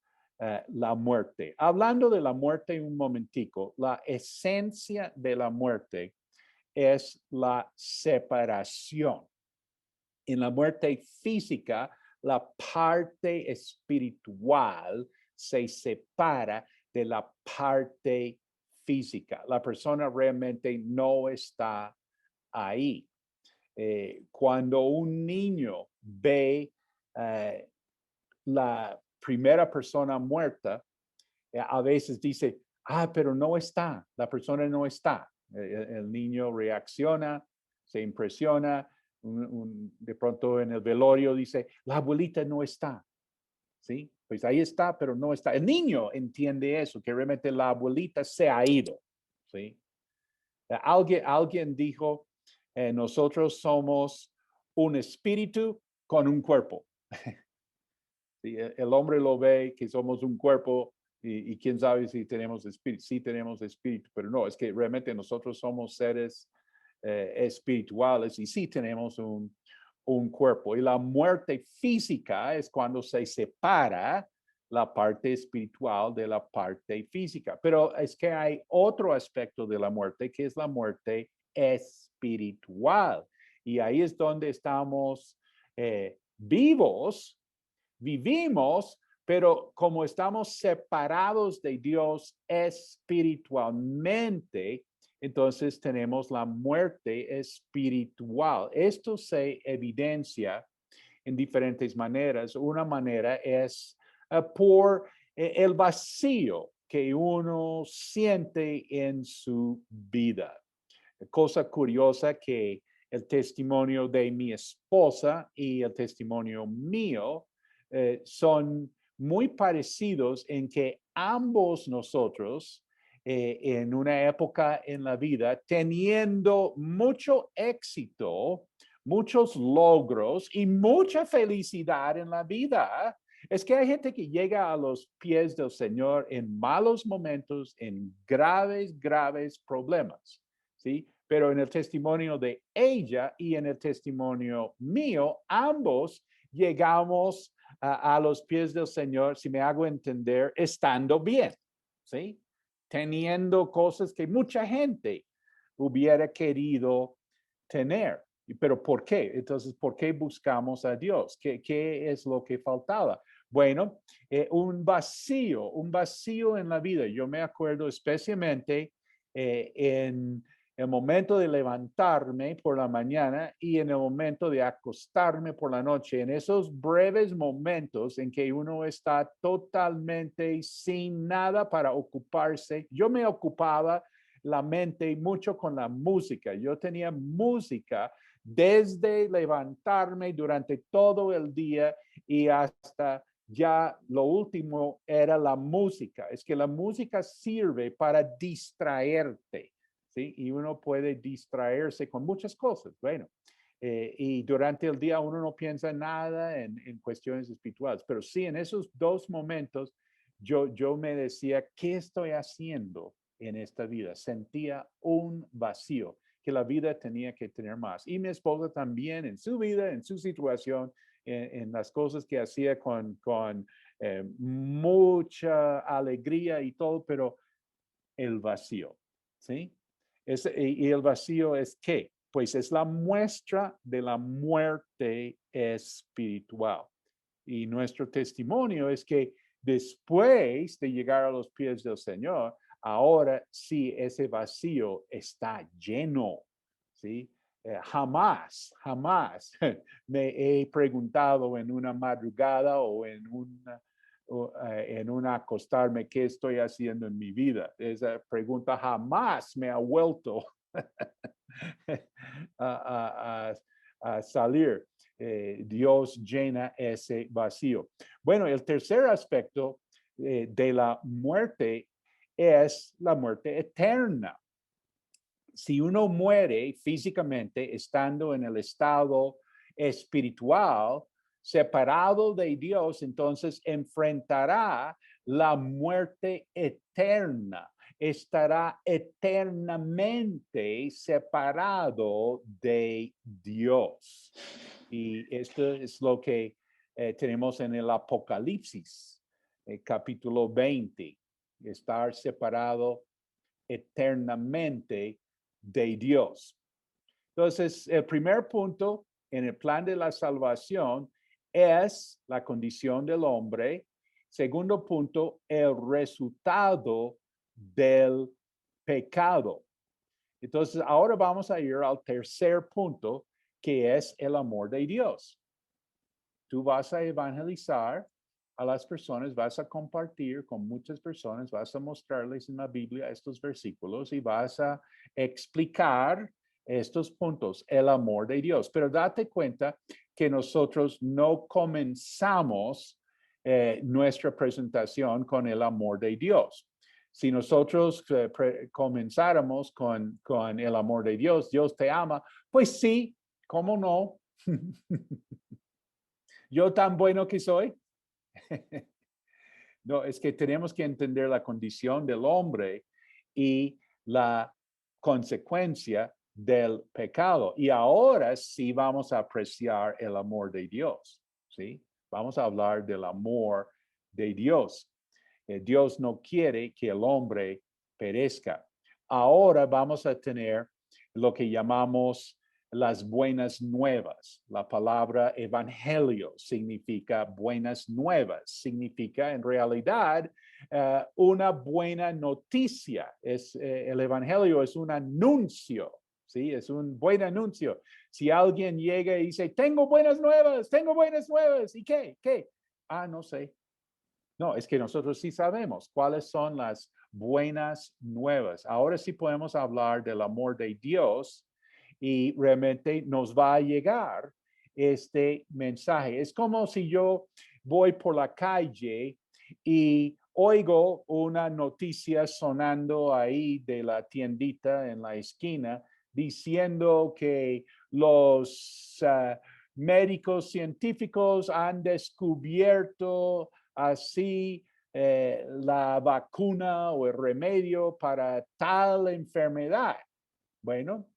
la muerte. Hablando de la muerte un momentico, la esencia de la muerte es la separación. En la muerte física, la parte espiritual se separa de la parte física. La persona realmente no está ahí. Cuando un niño ve la primera persona muerta, a veces dice, pero no está, la persona no está. El niño reacciona, se impresiona, de pronto en el velorio dice, la abuelita no está. ¿Sí? Pues ahí está, pero no está. El niño entiende eso, que realmente la abuelita se ha ido. ¿Sí? Alguien dijo, nosotros somos un espíritu con un cuerpo. ¿Sí? El hombre lo ve que somos un cuerpo Y quién sabe si tenemos espíritu, sí tenemos espíritu, pero no, es que realmente nosotros somos seres espirituales y sí tenemos un cuerpo. Y la muerte física es cuando se separa la parte espiritual de la parte física. Pero es que hay otro aspecto de la muerte que es la muerte espiritual. Y ahí es donde estamos vivos, vivimos, pero como estamos separados de Dios espiritualmente, entonces tenemos la muerte espiritual. Esto se evidencia en diferentes maneras. Una manera es por el vacío que uno siente en su vida. Cosa curiosa que el testimonio de mi esposa y el testimonio mío son muy parecidos en que ambos nosotros en una época en la vida teniendo mucho éxito, muchos logros y mucha felicidad en la vida. Es que hay gente que llega a los pies del Señor en malos momentos, en graves, graves problemas, ¿sí? Pero en el testimonio de ella y en el testimonio mío, ambos llegamos a los pies del Señor, si me hago entender, estando bien, ¿sí? Teniendo cosas que mucha gente hubiera querido tener. Pero ¿por qué? Entonces, ¿por qué buscamos a Dios? ¿Qué es lo que faltaba? Bueno, un vacío en la vida. Yo me acuerdo especialmente en el momento de levantarme por la mañana y en el momento de acostarme por la noche, en esos breves momentos en que uno está totalmente sin nada para ocuparse. Yo me ocupaba la mente mucho con la música. Yo tenía música desde levantarme durante todo el día y hasta ya lo último era la música. Es que la música sirve para distraerte. ¿Sí? Y uno puede distraerse con muchas cosas. Bueno, y durante el día uno no piensa nada en cuestiones espirituales, pero sí en esos dos momentos yo me decía, ¿qué estoy haciendo en esta vida? Sentía un vacío, que la vida tenía que tener más. Y mi esposa también en su vida, en su situación, en las cosas que hacía con mucha alegría y todo, pero el vacío, ¿sí? Y el vacío es ¿qué? Pues es la muestra de la muerte espiritual. Y nuestro testimonio es que después de llegar a los pies del Señor, ahora sí ese vacío está lleno, ¿sí? Jamás me he preguntado en una madrugada o en un acostarme, ¿qué estoy haciendo en mi vida? Esa pregunta jamás me ha vuelto a salir. Dios llena ese vacío. Bueno, el tercer aspecto de la muerte es la muerte eterna. Si uno muere físicamente estando en el estado espiritual, separado de Dios, entonces enfrentará la muerte eterna. Estará eternamente separado de Dios. Y esto es lo que tenemos en el Apocalipsis, capítulo 20. Estar separado eternamente de Dios. Entonces, el primer punto en el plan de la salvación es la condición del hombre. Segundo punto, el resultado del pecado. Entonces, ahora vamos a ir al tercer punto, que es el amor de Dios. Tú vas a evangelizar a las personas, vas a compartir con muchas personas, vas a mostrarles en la Biblia estos versículos y vas a explicar estos puntos, el amor de Dios. Pero date cuenta que nosotros no comenzamos nuestra presentación con el amor de Dios. Si nosotros comenzáramos con el amor de Dios, Dios te ama, pues sí, ¿cómo no? Yo tan bueno que soy. No, es que tenemos que entender la condición del hombre y la consecuencia del pecado. Y ahora sí vamos a apreciar el amor de Dios, ¿sí? Vamos a hablar del amor de Dios. Dios no quiere que el hombre perezca. Ahora vamos a tener lo que llamamos las buenas nuevas. La palabra evangelio significa buenas nuevas, significa en realidad una buena noticia. El evangelio es un anuncio, ¿sí? Es un buen anuncio. Si alguien llega y dice, tengo buenas nuevas, ¿y qué? ¿Qué? Ah, no sé. No, es que nosotros sí sabemos cuáles son las buenas nuevas. Ahora sí podemos hablar del amor de Dios y realmente nos va a llegar este mensaje. Es como si yo voy por la calle y oigo una noticia sonando ahí de la tiendita en la esquina diciendo que los médicos científicos han descubierto así la vacuna o el remedio para tal enfermedad. Bueno,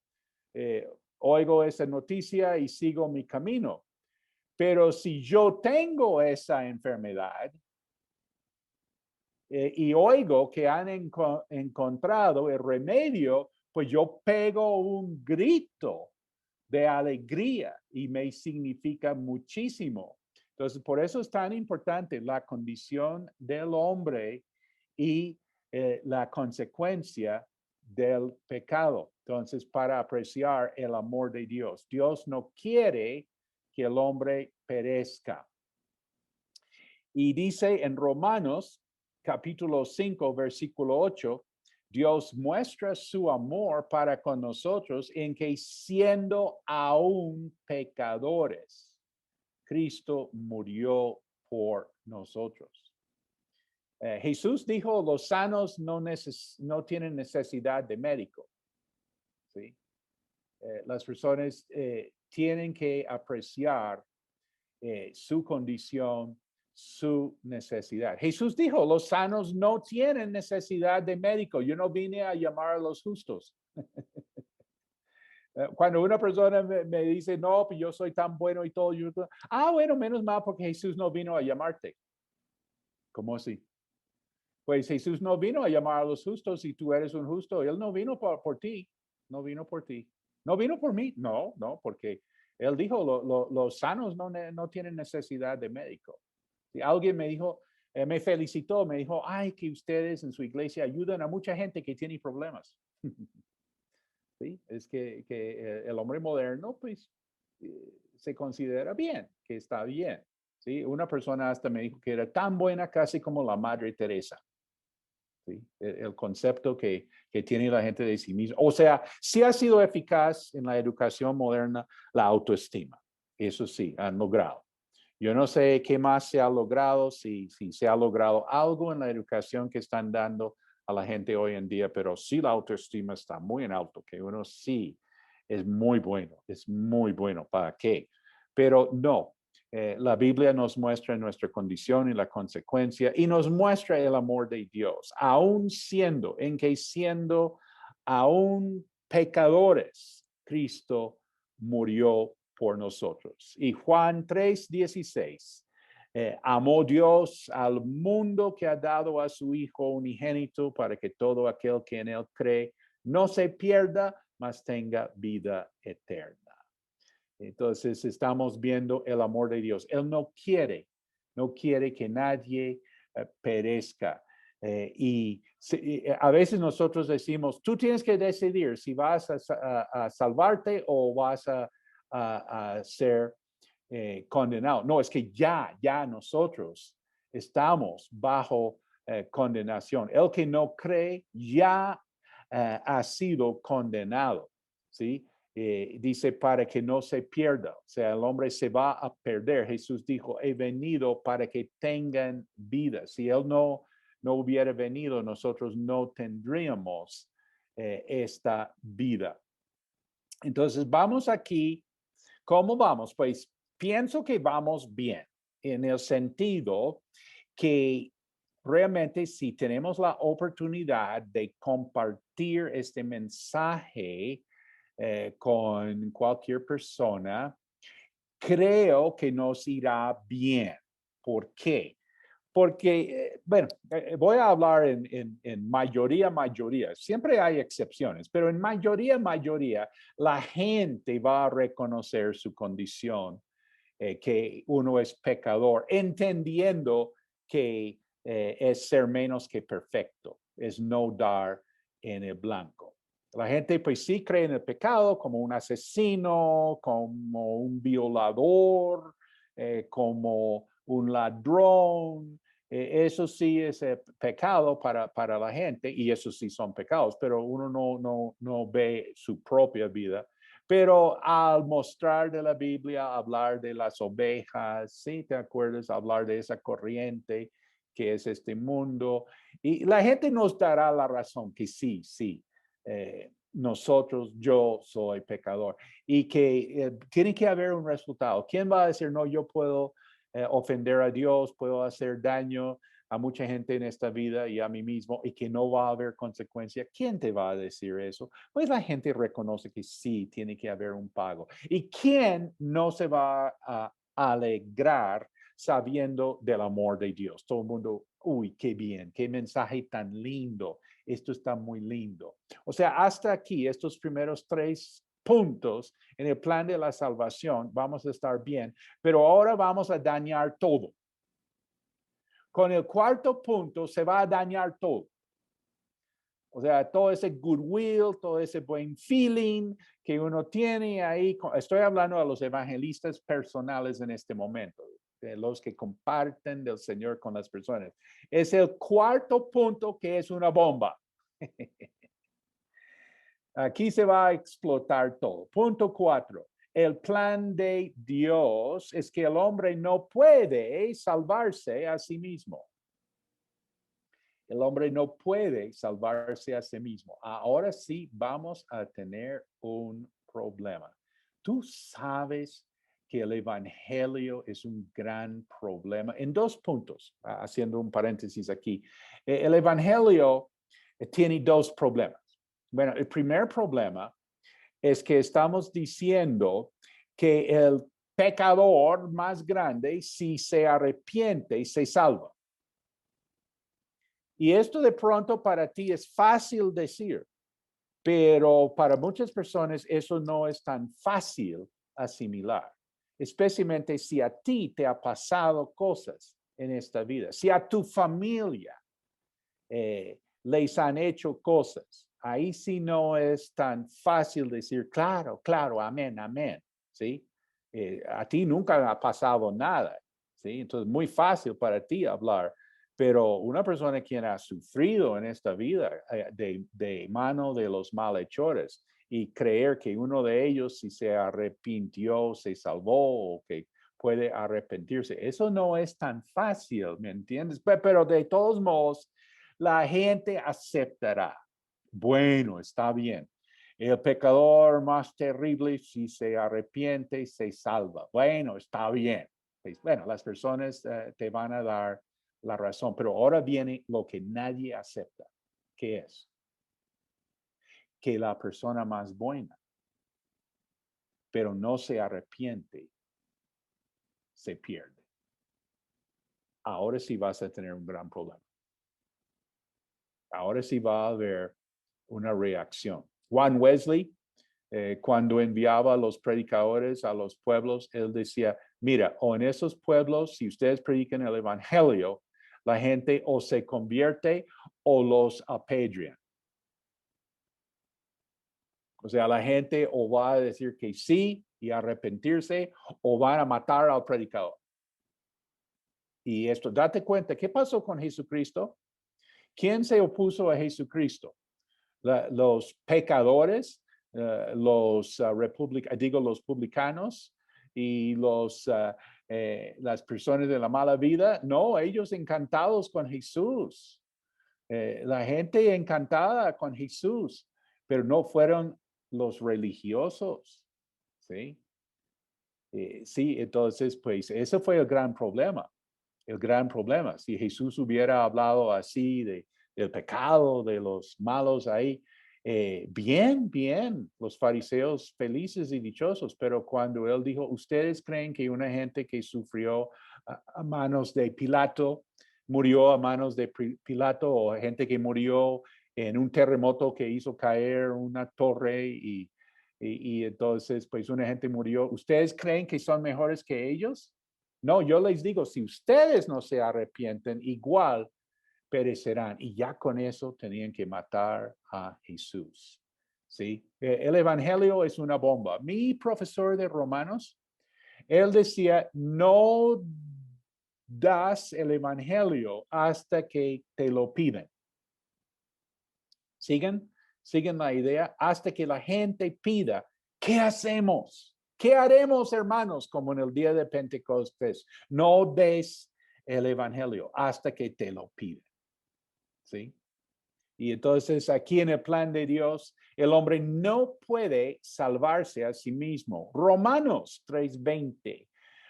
oigo esa noticia y sigo mi camino. Pero si yo tengo esa enfermedad y oigo que han encontrado el remedio, pues yo pego un grito de alegría y me significa muchísimo. Entonces, por eso es tan importante la condición del hombre y la consecuencia del pecado. Entonces, para apreciar el amor de Dios, Dios no quiere que el hombre perezca. Y dice en Romanos capítulo 5, versículo 8, Dios muestra su amor para con nosotros en que siendo aún pecadores, Cristo murió por nosotros. Jesús dijo, los sanos no tienen necesidad de médico. ¿Sí? Las personas tienen que apreciar su condición, su necesidad. Jesús dijo, los sanos no tienen necesidad de médico. Yo no vine a llamar a los justos. Cuando una persona me dice, no, pues yo soy tan bueno y todo, yo, bueno, menos mal porque Jesús no vino a llamarte. ¿Cómo así? Pues Jesús no vino a llamar a los justos si tú eres un justo. Él no vino por ti, no vino por ti. No vino por mí, no, porque él dijo, los sanos no tienen necesidad de médico. Si alguien me dijo, me felicitó, me dijo, ay, que ustedes en su iglesia ayudan a mucha gente que tiene problemas. ¿Sí? Es que el hombre moderno, pues, se considera bien, que está bien. ¿Sí? Una persona hasta me dijo que era tan buena casi como la Madre Teresa. ¿Sí? El concepto que tiene la gente de sí misma. O sea, sí ha sido eficaz en la educación moderna la autoestima. Eso sí, han logrado. Yo no sé qué más se ha logrado, si se ha logrado algo en la educación que están dando a la gente hoy en día, pero sí la autoestima está muy en alto, que uno sí es muy bueno, ¿para qué? Pero no, la Biblia nos muestra nuestra condición y la consecuencia y nos muestra el amor de Dios, aún siendo aún pecadores, Cristo murió por nosotros. Y Juan 3:16, amó Dios al mundo que ha dado a su Hijo unigénito para que todo aquel que en él cree no se pierda, mas tenga vida eterna. Entonces estamos viendo el amor de Dios. Él no quiere que nadie perezca. Y a veces nosotros decimos, tú tienes que decidir si vas a salvarte o vas a ser condenado. No, es que ya nosotros estamos bajo condenación. El que no cree ya ha sido condenado, ¿sí? Dice para que no se pierda, o sea, el hombre se va a perder. Jesús dijo, he venido para que tengan vida. Si él no hubiera venido, nosotros no tendríamos esta vida. Entonces, vamos aquí. ¿Cómo vamos? Pues pienso que vamos bien, en el sentido que realmente si tenemos la oportunidad de compartir este mensaje con cualquier persona, creo que nos irá bien. ¿Por qué? Porque, bueno, voy a hablar en mayoría. Siempre hay excepciones, pero en mayoría, la gente va a reconocer su condición, que uno es pecador, entendiendo que es ser menos que perfecto, es no dar en el blanco. La gente pues sí cree en el pecado como un asesino, como un violador, como un ladrón. Eso sí es pecado para la gente y eso sí son pecados, pero uno no ve su propia vida. Pero al mostrar de la Biblia, hablar de las ovejas, ¿sí? ¿Te acuerdas? Hablar de esa corriente que es este mundo. Y la gente nos dará la razón que sí. Nosotros, yo soy pecador. Y que tiene que haber un resultado. ¿Quién va a decir, no, yo puedo ofender a Dios, puedo hacer daño a mucha gente en esta vida y a mí mismo y que no va a haber consecuencia? ¿Quién te va a decir eso? Pues la gente reconoce que sí, tiene que haber un pago. ¿Y quién no se va a alegrar sabiendo del amor de Dios? Todo el mundo, uy, qué bien, qué mensaje tan lindo. Esto está muy lindo. O sea, hasta aquí, estos primeros 3 puntos en el plan de la salvación, vamos a estar bien, pero ahora vamos a dañar todo. Con el 4º punto se va a dañar todo. O sea, todo ese goodwill, todo ese buen feeling que uno tiene ahí. Estoy hablando de los evangelistas personales en este momento, de los que comparten del Señor con las personas. Es el 4º punto que es una bomba. Aquí se va a explotar todo. Punto 4. El plan de Dios es que el hombre no puede salvarse a sí mismo. El hombre no puede salvarse a sí mismo. Ahora sí vamos a tener un problema. Tú sabes que el evangelio es un gran problema en 2 puntos, haciendo un paréntesis aquí. El evangelio tiene 2 problemas. Bueno, el primer problema es que estamos diciendo que el pecador más grande, si se arrepiente, se salva. Y esto de pronto para ti es fácil decir, pero para muchas personas eso no es tan fácil asimilar, especialmente si a ti te ha pasado cosas en esta vida, si a tu familia les han hecho cosas. Ahí sí no es tan fácil decir, claro, amén, ¿sí? A ti nunca ha pasado nada, ¿sí? Entonces, muy fácil para ti hablar, pero una persona quien ha sufrido en esta vida de mano de los malhechores y creer que uno de ellos, si se arrepintió, se salvó o que puede arrepentirse, eso no es tan fácil, ¿me entiendes? Pero de todos modos, la gente aceptará. Bueno, está bien. El pecador más terrible, si se arrepiente, se salva. Bueno, está bien. Bueno, las personas te van a dar la razón, pero ahora viene lo que nadie acepta. ¿Qué es? Que la persona más buena, pero no se arrepiente, se pierde. Ahora sí vas a tener un gran problema. Ahora sí va a haber una reacción. Juan Wesley, cuando enviaba a los predicadores a los pueblos, él decía, mira, o en esos pueblos, si ustedes predican el evangelio, la gente o se convierte o los apedrean. O sea, la gente o va a decir que sí y arrepentirse o van a matar al predicador. Y esto, date cuenta, ¿qué pasó con Jesucristo? ¿Quién se opuso a Jesucristo? Los pecadores, los publicanos y las personas de la mala vida. No, ellos encantados con Jesús. La gente encantada con Jesús, pero no fueron los religiosos. ¿Sí? Sí, entonces, pues, ese fue el gran problema. el gran problema. Si Jesús hubiera hablado así del pecado, de los malos ahí, bien, los fariseos felices y dichosos, pero cuando él dijo, ustedes creen que una gente que sufrió a manos de Pilato, murió a manos de Pilato, o gente que murió en un terremoto que hizo caer una torre y entonces pues una gente murió, ¿ustedes creen que son mejores que ellos? No, yo les digo, si ustedes no se arrepienten, igual perecerán. Y ya con eso tenían que matar a Jesús. ¿Sí? El evangelio es una bomba. Mi profesor de Romanos, él decía, no das el evangelio hasta que te lo piden. ¿Siguen? ¿Siguen la idea? Hasta que la gente pida, ¿qué hacemos? ¿Qué haremos, hermanos? Como en el día de Pentecostés. No des el evangelio hasta que te lo piden. ¿Sí? Y entonces aquí en el plan de Dios, el hombre no puede salvarse a sí mismo. Romanos 3:20.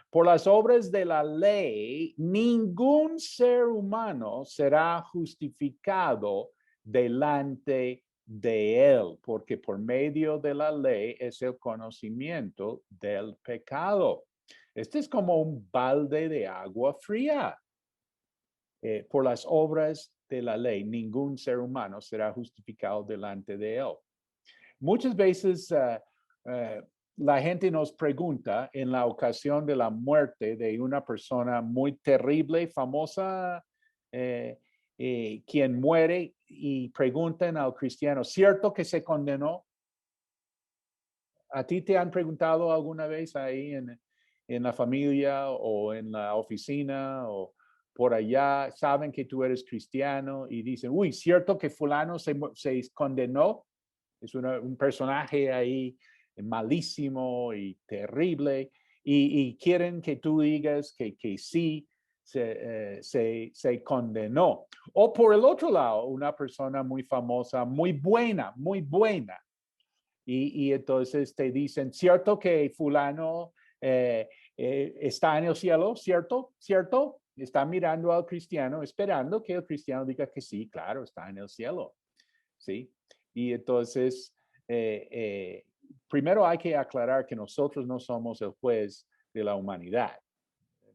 Por las obras de la ley, ningún ser humano será justificado delante de él, porque por medio de la ley es el conocimiento del pecado. Este es como un balde de agua fría. Por las obras de la ley, ningún ser humano será justificado delante de él. Muchas veces la gente nos pregunta en la ocasión de la muerte de una persona muy terrible, famosa, quien muere, y preguntan al cristiano, ¿cierto que se condenó? ¿A ti te han preguntado alguna vez ahí en la familia o en la oficina o por allá? Saben que tú eres cristiano y dicen, uy, ¿cierto que fulano se condenó? Es un personaje ahí malísimo y terrible y quieren que tú digas que sí se condenó. O por el otro lado, una persona muy famosa, muy buena, y entonces te dicen, ¿cierto que fulano está en el cielo? ¿Cierto? ¿Cierto? Está mirando al cristiano, esperando que el cristiano diga que sí, claro, está en el cielo. ¿Sí? Y entonces, primero hay que aclarar que nosotros no somos el juez de la humanidad.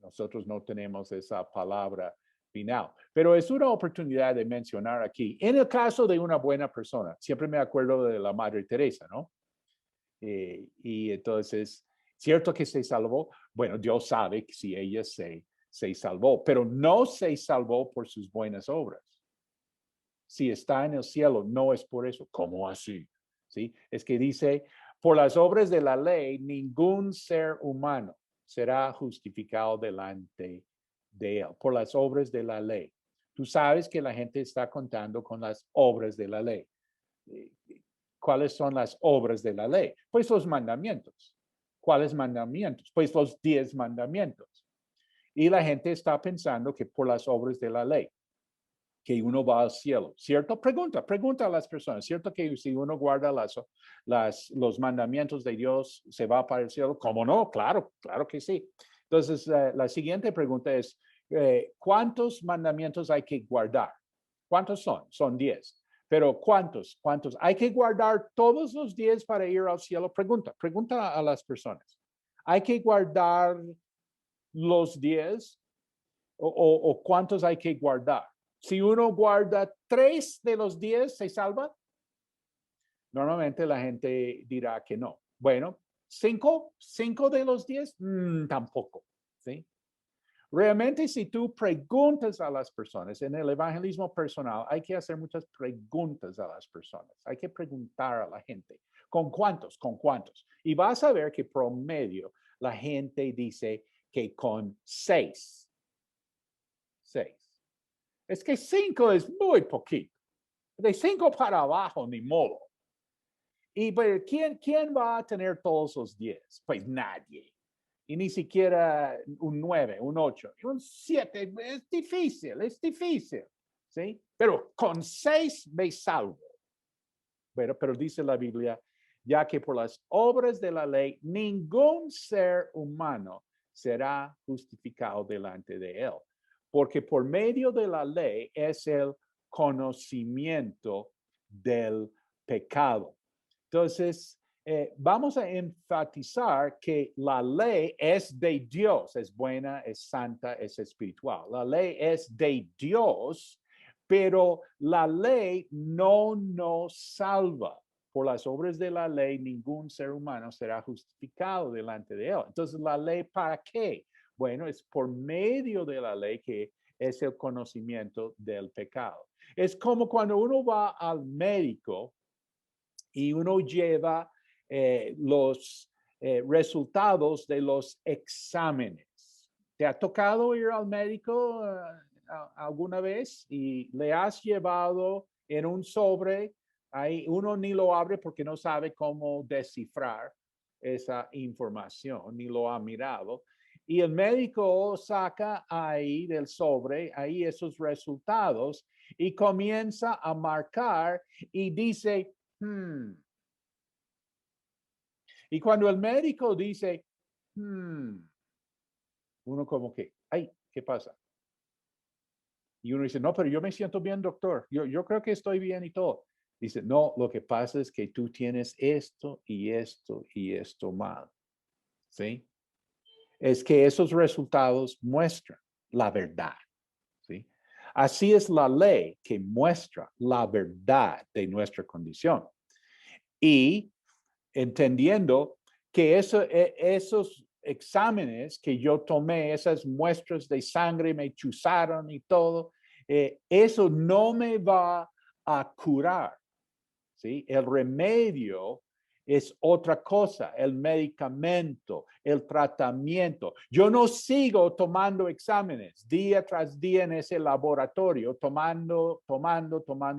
Nosotros no tenemos esa palabra final, pero es una oportunidad de mencionar aquí, en el caso de una buena persona, siempre me acuerdo de la Madre Teresa, ¿no? Y entonces, ¿cierto que se salvó? Bueno, Dios sabe que si ella se salvó, pero no se salvó por sus buenas obras. Si está en el cielo, no es por eso. ¿Cómo así? ¿Sí? Es que dice, por las obras de la ley, ningún ser humano será justificado delante de él. Por las obras de la ley. Tú sabes que la gente está contando con las obras de la ley. ¿Cuáles son las obras de la ley? Pues los mandamientos. ¿Cuáles mandamientos? Pues los 10 mandamientos. Y la gente está pensando que por las obras de la ley, que uno va al cielo, ¿cierto? Pregunta a las personas, ¿cierto que si uno guarda los mandamientos de Dios, se va para el cielo? ¿Cómo no? Claro que sí. Entonces, la siguiente pregunta es, ¿cuántos mandamientos hay que guardar? ¿Cuántos son? Son 10. Pero ¿cuántos? ¿Hay que guardar todos los 10 para ir al cielo? Pregunta a las personas. ¿Hay que guardar los 10 o cuántos hay que guardar? Si uno guarda 3 de los 10, ¿se salva? Normalmente la gente dirá que no. Bueno, 5 de los 10, tampoco. ¿Sí? Realmente, si tú preguntas a las personas, en el evangelismo personal, hay que hacer muchas preguntas a las personas. Hay que preguntar a la gente, ¿con cuántos? ¿Con cuántos? Y vas a ver que promedio la gente dice que con 6. 6. Es que 5 es muy poquito. De 5 para abajo, ni modo. Y pues, ¿quién va a tener todos los 10? Pues nadie. Y ni siquiera un 9, un 8, un 7. Es difícil. ¿Sí? Pero con 6 me salvo. Pero dice la Biblia, ya que por las obras de la ley, ningún ser humano será justificado delante de él. porque por medio de la ley es el conocimiento del pecado. Entonces, vamos a enfatizar que la ley es de Dios, es buena, es santa, es espiritual. La ley es de Dios, pero la ley no nos salva. Por las obras de la ley, ningún ser humano será justificado delante de él. Entonces, ¿la ley para qué? Bueno, es por medio de la ley que es el conocimiento del pecado. Es como cuando uno va al médico y uno lleva los resultados de los exámenes. ¿Te ha tocado ir al médico alguna vez y le has llevado en un sobre? Ahí uno ni lo abre porque no sabe cómo descifrar esa información, ni lo ha mirado. Y el médico saca ahí del sobre, ahí esos resultados y comienza a marcar y dice, Y cuando el médico dice, uno como que, ay, ¿qué pasa? Y uno dice, no, pero yo me siento bien, doctor. Yo creo que estoy bien y todo. Dice, no, lo que pasa es que tú tienes esto y esto y esto mal. ¿Sí? Es que esos resultados muestran la verdad. ¿Sí? Así es la ley que muestra la verdad de nuestra condición. Y entendiendo que esos exámenes que yo tomé, esas muestras de sangre me chuzaron y todo, eso no me va a curar. ¿Sí? El remedio es otra cosa, el medicamento, el tratamiento. Yo no sigo tomando exámenes día tras día en ese laboratorio, tomando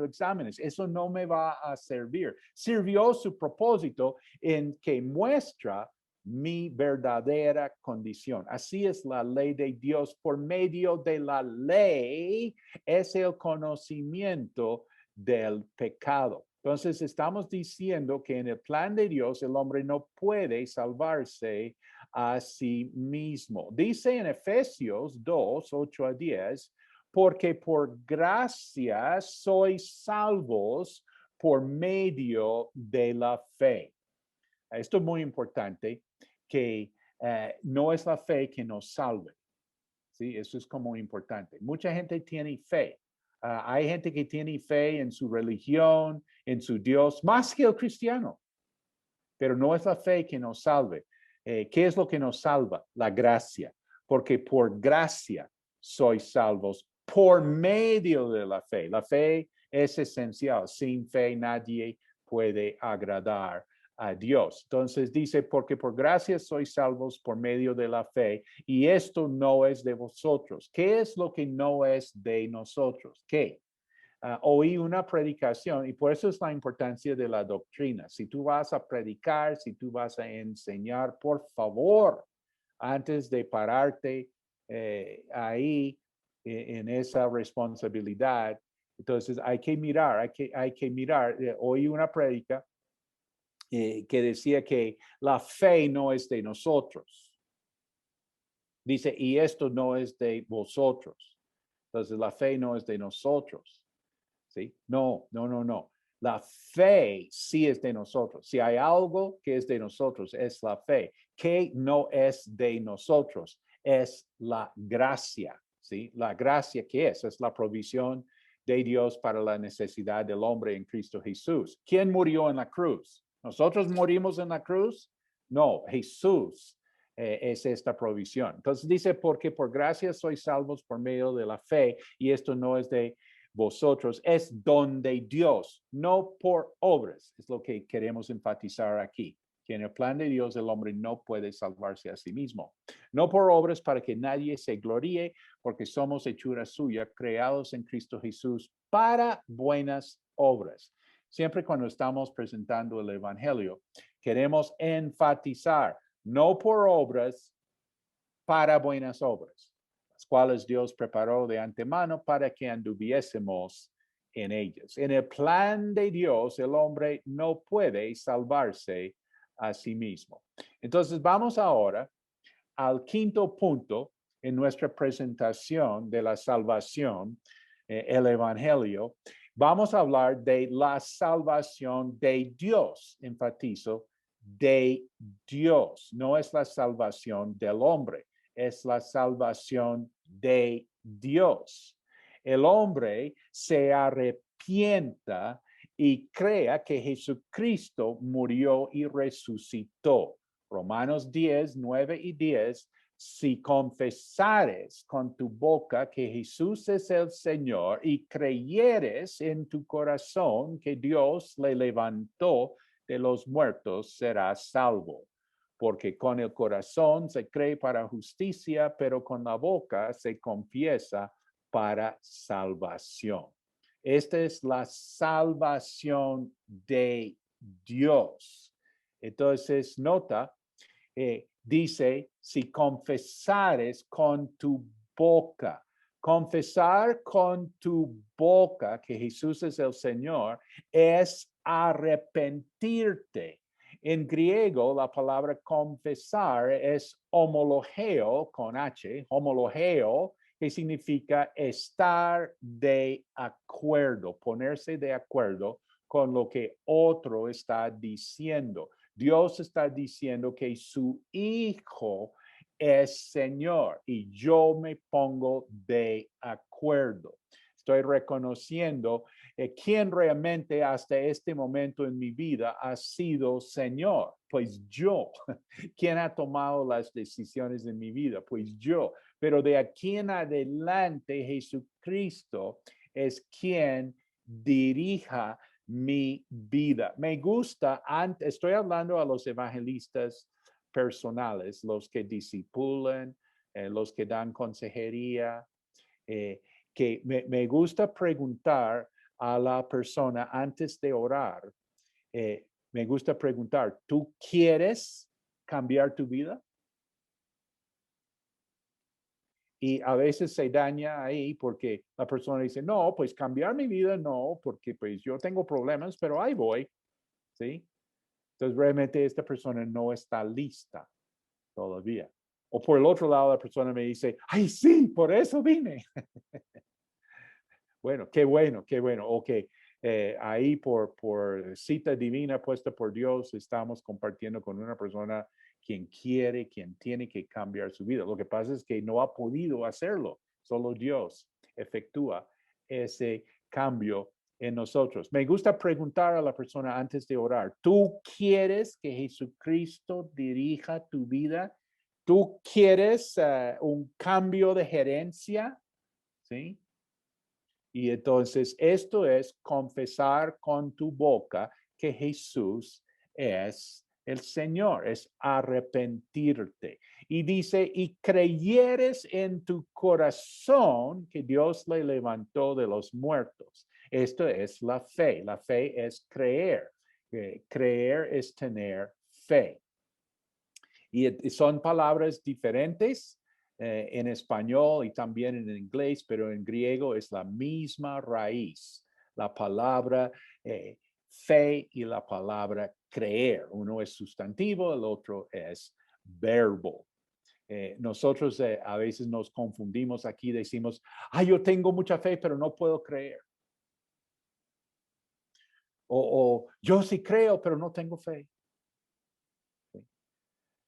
exámenes. Eso no me va a servir. Sirvió su propósito en que muestra mi verdadera condición. Así es la ley de Dios. Por medio de la ley es el conocimiento del pecado. Entonces, estamos diciendo que en el plan de Dios el hombre no puede salvarse a sí mismo. Dice en Efesios 2, 8 a 10, porque por gracia sois salvos por medio de la fe. Esto es muy importante, que no es la fe que nos salve. ¿Sí? Eso es como importante. Mucha gente tiene fe. Hay gente que tiene fe en su religión, en su Dios, más que el cristiano. Pero no es la fe que nos salve. ¿Qué es lo que nos salva? La gracia. Porque por gracia sois salvos por medio de la fe. La fe es esencial. Sin fe nadie puede agradar a Dios. Entonces dice, porque por gracia sois salvos por medio de la fe, y esto no es de vosotros. ¿Qué es lo que no es de nosotros? ¿Qué? Oí una predicación, y por eso es la importancia de la doctrina. Si tú vas a predicar, si tú vas a enseñar, por favor, antes de pararte ahí en esa responsabilidad, entonces hay que mirar, oí una prédica que decía que la fe no es de nosotros. Dice, y esto no es de vosotros. Entonces, la fe no es de nosotros. ¿Sí? No. La fe sí es de nosotros. Si hay algo que es de nosotros, es la fe. Que no es de nosotros, es la gracia. ¿Sí? La gracia, ¿qué es? Es la provisión de Dios para la necesidad del hombre en Cristo Jesús. ¿Quién murió en la cruz? ¿Nosotros morimos en la cruz? No, Jesús es esta provisión. Entonces dice, porque por gracia sois salvos por medio de la fe, y esto no es de vosotros, es don de Dios, no por obras. Es lo que queremos enfatizar aquí, que en el plan de Dios el hombre no puede salvarse a sí mismo. No por obras para que nadie se gloríe, porque somos hechura suya, creados en Cristo Jesús para buenas obras. Siempre cuando estamos presentando el Evangelio, queremos enfatizar, no por obras, para buenas obras, las cuales Dios preparó de antemano para que anduviésemos en ellas. En el plan de Dios, el hombre no puede salvarse a sí mismo. Entonces, vamos ahora al quinto punto en nuestra presentación de la salvación, el Evangelio, vamos a hablar de la salvación de Dios. Enfatizo, de Dios. No es la salvación del hombre, es la salvación de Dios. El hombre se arrepienta y crea que Jesucristo murió y resucitó. Romanos 10, 9 y 10. Si confesares con tu boca que Jesús es el Señor y creyeres en tu corazón que Dios le levantó de los muertos, serás salvo. Porque con el corazón se cree para justicia, pero con la boca se confiesa para salvación. Esta es la salvación de Dios. Entonces, nota, dice, si confesares con tu boca. Confesar con tu boca que Jesús es el Señor es arrepentirte. En griego, la palabra confesar es homologeo con H, homologeo, que significa estar de acuerdo, ponerse de acuerdo con lo que otro está diciendo. Dios está diciendo que su Hijo es Señor y yo me pongo de acuerdo. Estoy reconociendo quién realmente hasta este momento en mi vida ha sido Señor. Pues yo. ¿Quién ha tomado las decisiones en mi vida? Pues yo. Pero de aquí en adelante Jesucristo es quien dirija mi vida. Me gusta, estoy hablando a los evangelistas personales, los que discipulan, los que dan consejería, que me gusta preguntar a la persona antes de orar, me gusta preguntar, ¿tú quieres cambiar tu vida? Y a veces se daña ahí porque la persona dice, no, pues cambiar mi vida no, porque pues yo tengo problemas, pero ahí voy, ¿sí? Entonces realmente esta persona no está lista todavía. O por el otro lado, la persona me dice, ay, sí, por eso vine. Bueno, qué bueno, qué bueno. Ok, ahí por cita divina puesta por Dios, estamos compartiendo con una persona quien quiere, quien tiene que cambiar su vida. Lo que pasa es que no ha podido hacerlo. Solo Dios efectúa ese cambio en nosotros. Me gusta preguntar a la persona antes de orar, ¿tú quieres que Jesucristo dirija tu vida? ¿Tú quieres un cambio de gerencia? ¿Sí? Y entonces esto es confesar con tu boca que Jesús es el Señor, es arrepentirte. Y dice, y creyeres en tu corazón que Dios le levantó de los muertos. Esto es la fe. La fe es creer. Creer es tener fe. Y son palabras diferentes en español y también en inglés, pero en griego es la misma raíz. La palabra fe y la palabra creer. Uno es sustantivo, el otro es verbo. Nosotros a veces nos confundimos aquí, decimos, yo tengo mucha fe, pero no puedo creer. O yo sí creo, pero no tengo fe.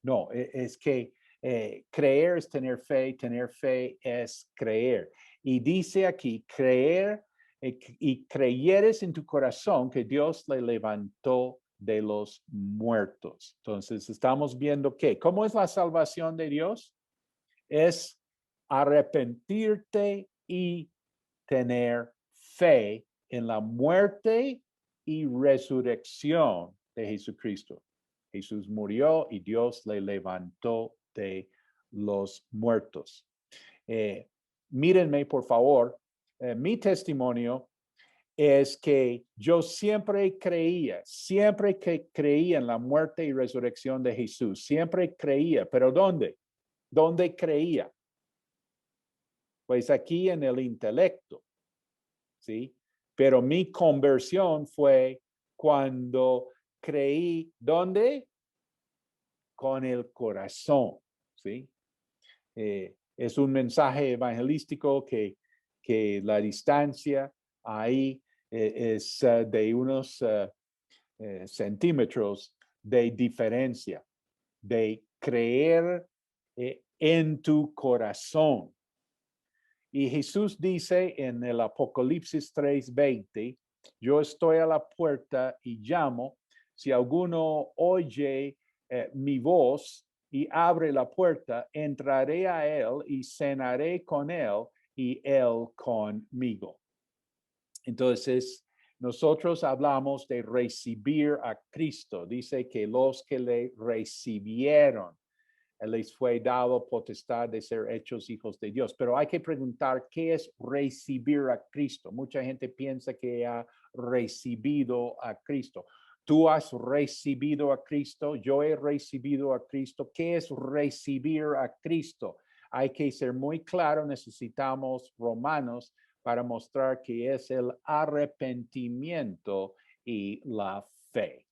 No, es que creer es tener fe es creer. Y dice aquí, creer y creyeres en tu corazón que Dios le levantó de los muertos. Entonces, estamos viendo que, ¿cómo es la salvación de Dios? Es arrepentirte y tener fe en la muerte y resurrección de Jesucristo. Jesús murió y Dios le levantó de los muertos. Mírenme, por favor, mi testimonio es que yo siempre creía en la muerte y resurrección de Jesús. Siempre creía, pero ¿dónde? ¿Dónde creía? Pues aquí en el intelecto, ¿sí? Pero mi conversión fue cuando creí, ¿dónde? Con el corazón, ¿sí? Es un mensaje evangelístico que la distancia ahí es de unos centímetros de diferencia, de creer en tu corazón. Y Jesús dice en el Apocalipsis 3:20, yo estoy a la puerta y llamo, si alguno oye mi voz y abre la puerta, entraré a él y cenaré con él y él conmigo. Entonces, nosotros hablamos de recibir a Cristo. Dice que los que le recibieron, les fue dado potestad de ser hechos hijos de Dios. Pero hay que preguntar, ¿qué es recibir a Cristo? Mucha gente piensa que ha recibido a Cristo. Tú has recibido a Cristo, yo he recibido a Cristo. ¿Qué es recibir a Cristo? Hay que ser muy claro, necesitamos Romanos para mostrar que es el arrepentimiento y la fe.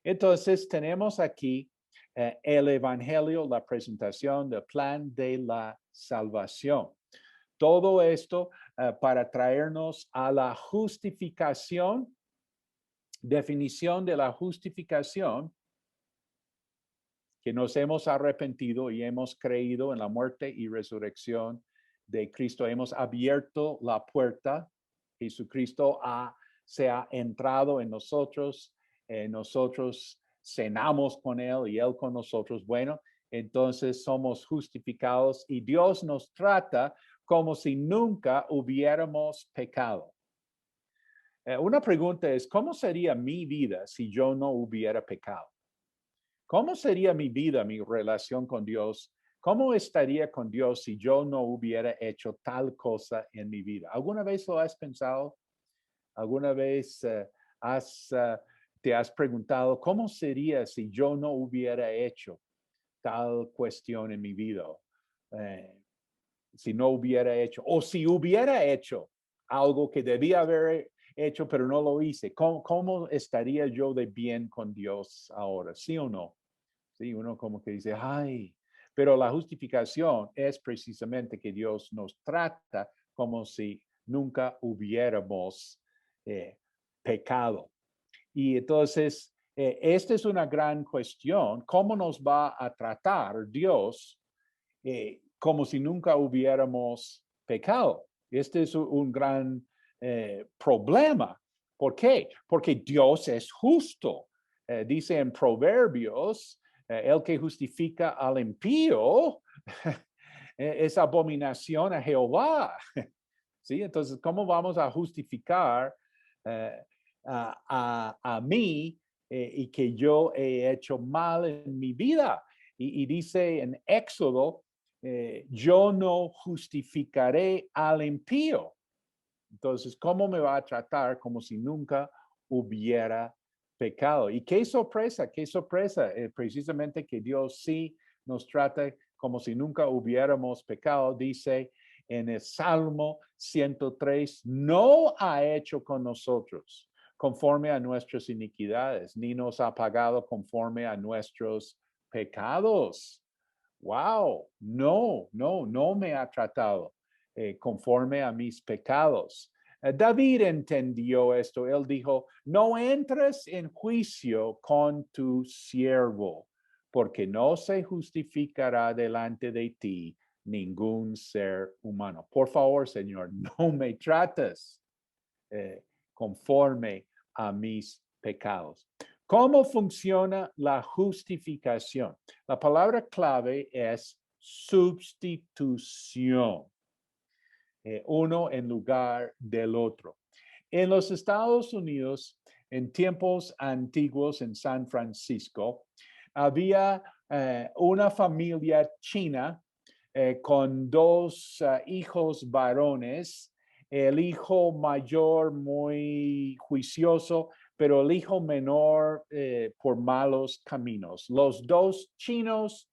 Entonces, tenemos aquí el Evangelio, la presentación del plan de la salvación. Todo esto para traernos a la justificación, definición de la justificación, que nos hemos arrepentido y hemos creído en la muerte y resurrección de Cristo. Hemos abierto la puerta. Jesucristo se ha entrado en nosotros. Nosotros cenamos con Él y Él con nosotros. Bueno, entonces somos justificados y Dios nos trata como si nunca hubiéramos pecado. Una pregunta es, ¿cómo sería mi vida si yo no hubiera pecado? ¿Cómo sería mi vida, mi relación con Dios? ¿Cómo estaría con Dios si yo no hubiera hecho tal cosa en mi vida? ¿Alguna vez lo has pensado? ¿Alguna vez te has preguntado, ¿cómo sería si yo no hubiera hecho tal cuestión en mi vida? Si no hubiera hecho, o si hubiera hecho algo que debía haber hecho, pero no lo hice. ¿Cómo estaría yo de bien con Dios ahora? ¿Sí o no? Sí, uno como que dice, ay, pero la justificación es precisamente que Dios nos trata como si nunca hubiéramos pecado. Y entonces, esta es una gran cuestión. ¿Cómo nos va a tratar Dios como si nunca hubiéramos pecado? Este es un gran problema. ¿Por qué? Porque Dios es justo. Dice en Proverbios, el que justifica al impío es abominación a Jehová. ¿Sí? Entonces, ¿cómo vamos a justificar a mí y que yo he hecho mal en mi vida? Y dice en Éxodo, yo no justificaré al impío. Entonces, ¿cómo me va a tratar como si nunca hubiera pecado? Y qué sorpresa, precisamente que Dios sí nos trata como si nunca hubiéramos pecado. Dice en el Salmo 103, no ha hecho con nosotros conforme a nuestras iniquidades, ni nos ha pagado conforme a nuestros pecados. Wow, no me ha tratado conforme a mis pecados. David entendió esto. Él dijo, no entres en juicio con tu siervo, porque no se justificará delante de ti ningún ser humano. Por favor, Señor, no me trates conforme a mis pecados. ¿Cómo funciona la justificación? La palabra clave es sustitución. Uno en lugar del otro. En los Estados Unidos, en tiempos antiguos en San Francisco, había una familia china con dos hijos varones, el hijo mayor muy juicioso, pero el hijo menor por malos caminos. Los dos chinos,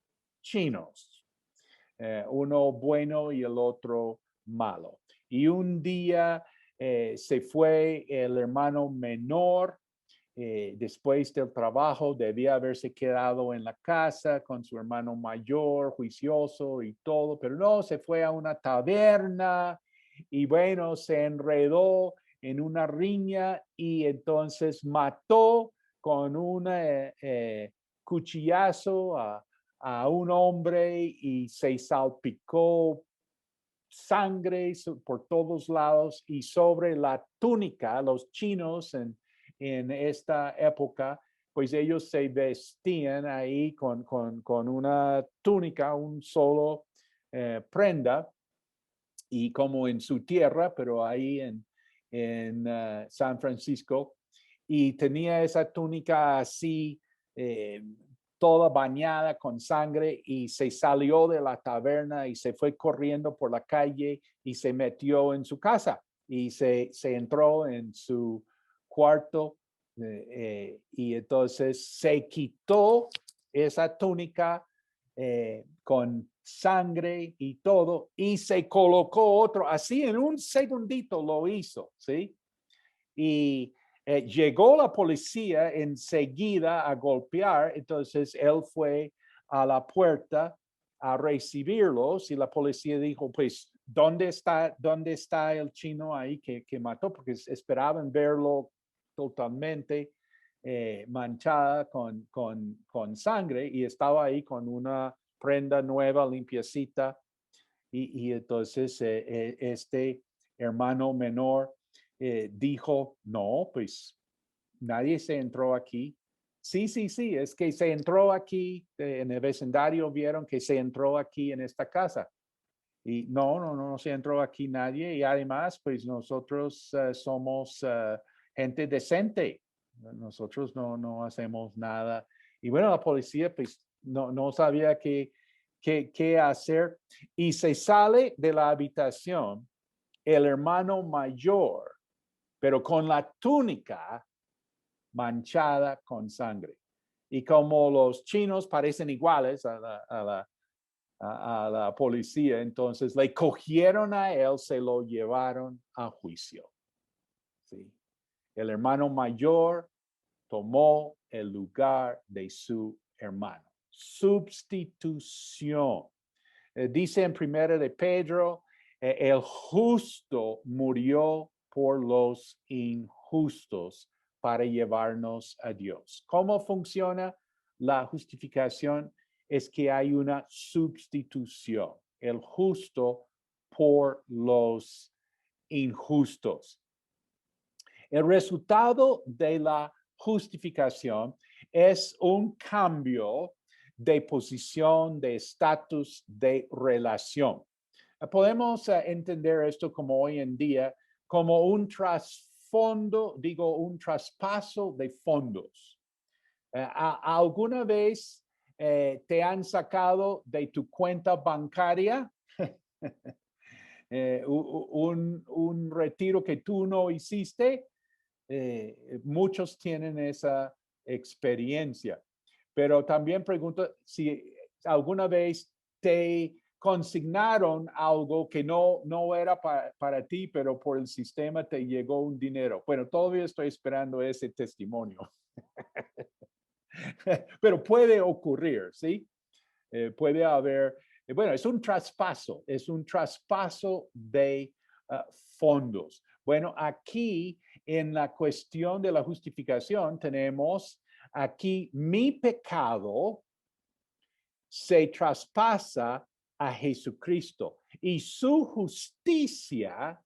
uno bueno y el otro malo. Y un día se fue el hermano menor después del trabajo debía haberse quedado en la casa con su hermano mayor, juicioso y todo, pero no, se fue a una taberna y bueno, se enredó en una riña y entonces mató con un cuchillazo a un hombre y se salpicó sangre por todos lados y sobre la túnica, los chinos en esta época, pues ellos se vestían ahí con una túnica, un solo prenda, y como en su tierra, pero ahí en San Francisco, y tenía esa túnica así, toda bañada con sangre, y se salió de la taberna y se fue corriendo por la calle y se metió en su casa y se entró en su cuarto y entonces se quitó esa túnica con sangre y todo y se colocó otro, así en un segundito lo hizo, ¿sí? Y llegó la policía enseguida a golpear, entonces él fue a la puerta a recibirlos y la policía dijo, pues, ¿dónde está el chino ahí que mató? Porque esperaban verlo totalmente manchada con sangre y estaba ahí con una prenda nueva, limpiecita. Y entonces este hermano menor dijo, no, pues nadie se entró aquí. Sí, es que se entró aquí, en el vecindario vieron que se entró aquí en esta casa. Y no se entró aquí nadie. Y además, pues nosotros somos gente decente. Nosotros no hacemos nada. Y bueno, la policía pues no sabía qué hacer. Y se sale de la habitación el hermano mayor, pero con la túnica manchada con sangre. Y como los chinos parecen iguales a la policía, entonces le cogieron a él, se lo llevaron a juicio. ¿Sí? El hermano mayor tomó el lugar de su hermano. Substitución. Dice en Primera de Pedro, el justo murió por los injustos para llevarnos a Dios. ¿Cómo funciona la justificación? Es que hay una sustitución. El justo por los injustos. El resultado de la justificación es un cambio de posición, de estatus, de relación. Podemos entender esto como hoy en día como un trasfondo, un traspaso de fondos. ¿Alguna vez te han sacado de tu cuenta bancaria un retiro que tú no hiciste? Muchos tienen esa experiencia. Pero también pregunto si alguna vez te consignaron algo que no era para ti, pero por el sistema te llegó un dinero. Bueno, todavía estoy esperando ese testimonio. Pero puede ocurrir, ¿sí? Puede haber, bueno, es un traspaso de fondos. Bueno, aquí en la cuestión de la justificación tenemos aquí mi pecado se traspasa a Jesucristo y su justicia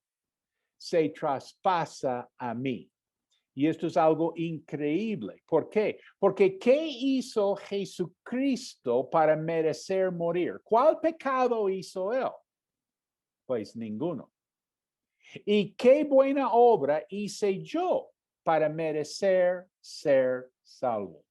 se traspasa a mí. Y esto es algo increíble. ¿Por qué? Porque ¿qué hizo Jesucristo para merecer morir? ¿Cuál pecado hizo él? Pues ninguno. ¿Y qué buena obra hice yo para merecer ser salvo?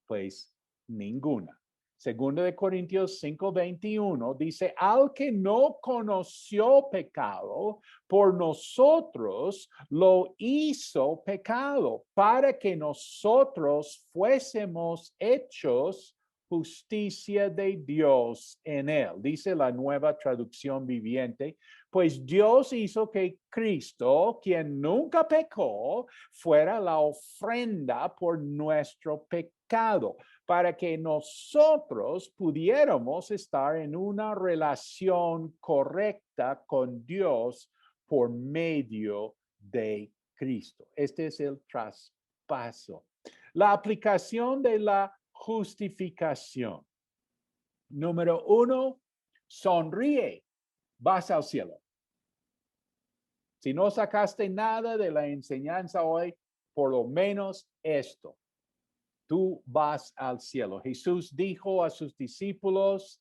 Pues ninguna. Segundo de Corintios 5:21 dice, al que no conoció pecado, por nosotros lo hizo pecado, para que nosotros fuésemos hechos justicia de Dios en él. Dice la Nueva Traducción Viviente, pues Dios hizo que Cristo, quien nunca pecó, fuera la ofrenda por nuestro pecado, para que nosotros pudiéramos estar en una relación correcta con Dios por medio de Cristo. Este es el traspaso. La aplicación de la justificación. Número 1, sonríe, vas al cielo. Si no sacaste nada de la enseñanza hoy, por lo menos esto. Tú vas al cielo. Jesús dijo a sus discípulos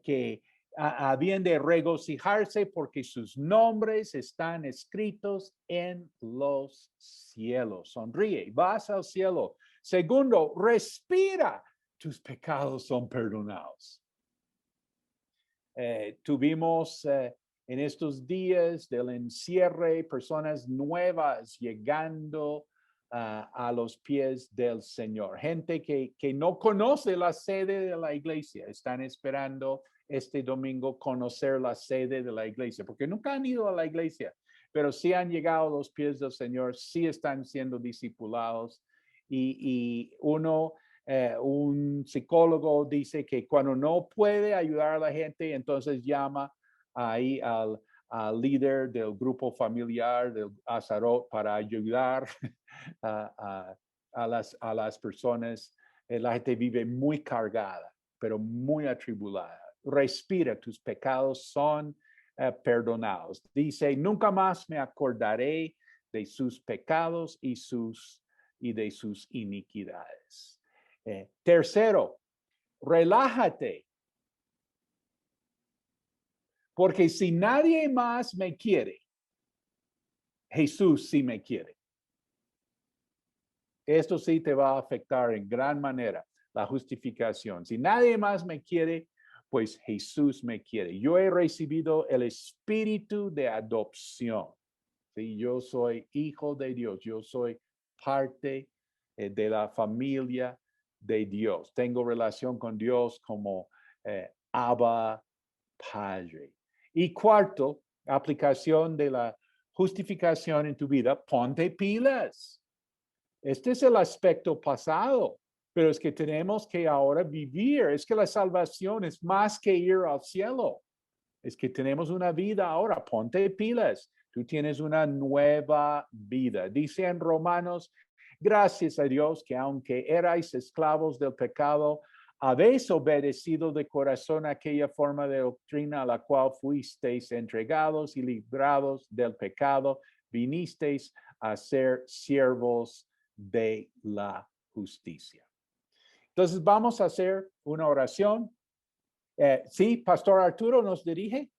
que habían de regocijarse porque sus nombres están escritos en los cielos. Sonríe, vas al cielo. Segundo, respira. Tus pecados son perdonados. Tuvimos en estos días del encierre personas nuevas llegando a los pies del Señor. Gente que no conoce la sede de la iglesia. Están esperando este domingo conocer la sede de la iglesia, porque nunca han ido a la iglesia, pero sí han llegado a los pies del Señor, sí están siendo discipulados. Y un psicólogo dice que cuando no puede ayudar a la gente, entonces llama ahí al líder del grupo familiar del Azarot para ayudar a las personas. La gente vive muy cargada, pero muy atribulada. Respira, tus pecados son perdonados. Dice, nunca más me acordaré de sus pecados y de sus iniquidades. Tercero, relájate. Porque si nadie más me quiere, Jesús sí me quiere. Esto sí te va a afectar en gran manera, la justificación. Si nadie más me quiere, pues Jesús me quiere. Yo he recibido el espíritu de adopción. ¿Sí? Yo soy hijo de Dios. Yo soy parte de la familia de Dios. Tengo relación con Dios como Abba Padre. Y cuarto, aplicación de la justificación en tu vida, ponte pilas. Este es el aspecto pasado, pero es que tenemos que ahora vivir. Es que la salvación es más que ir al cielo. Es que tenemos una vida ahora, ponte pilas. Tú tienes una nueva vida. Dice en Romanos, gracias a Dios que aunque erais esclavos del pecado, habéis obedecido de corazón aquella forma de doctrina a la cual fuisteis entregados y librados del pecado, vinisteis a ser siervos de la justicia. Entonces vamos a hacer una oración. Sí, Pastor Arturo nos dirige.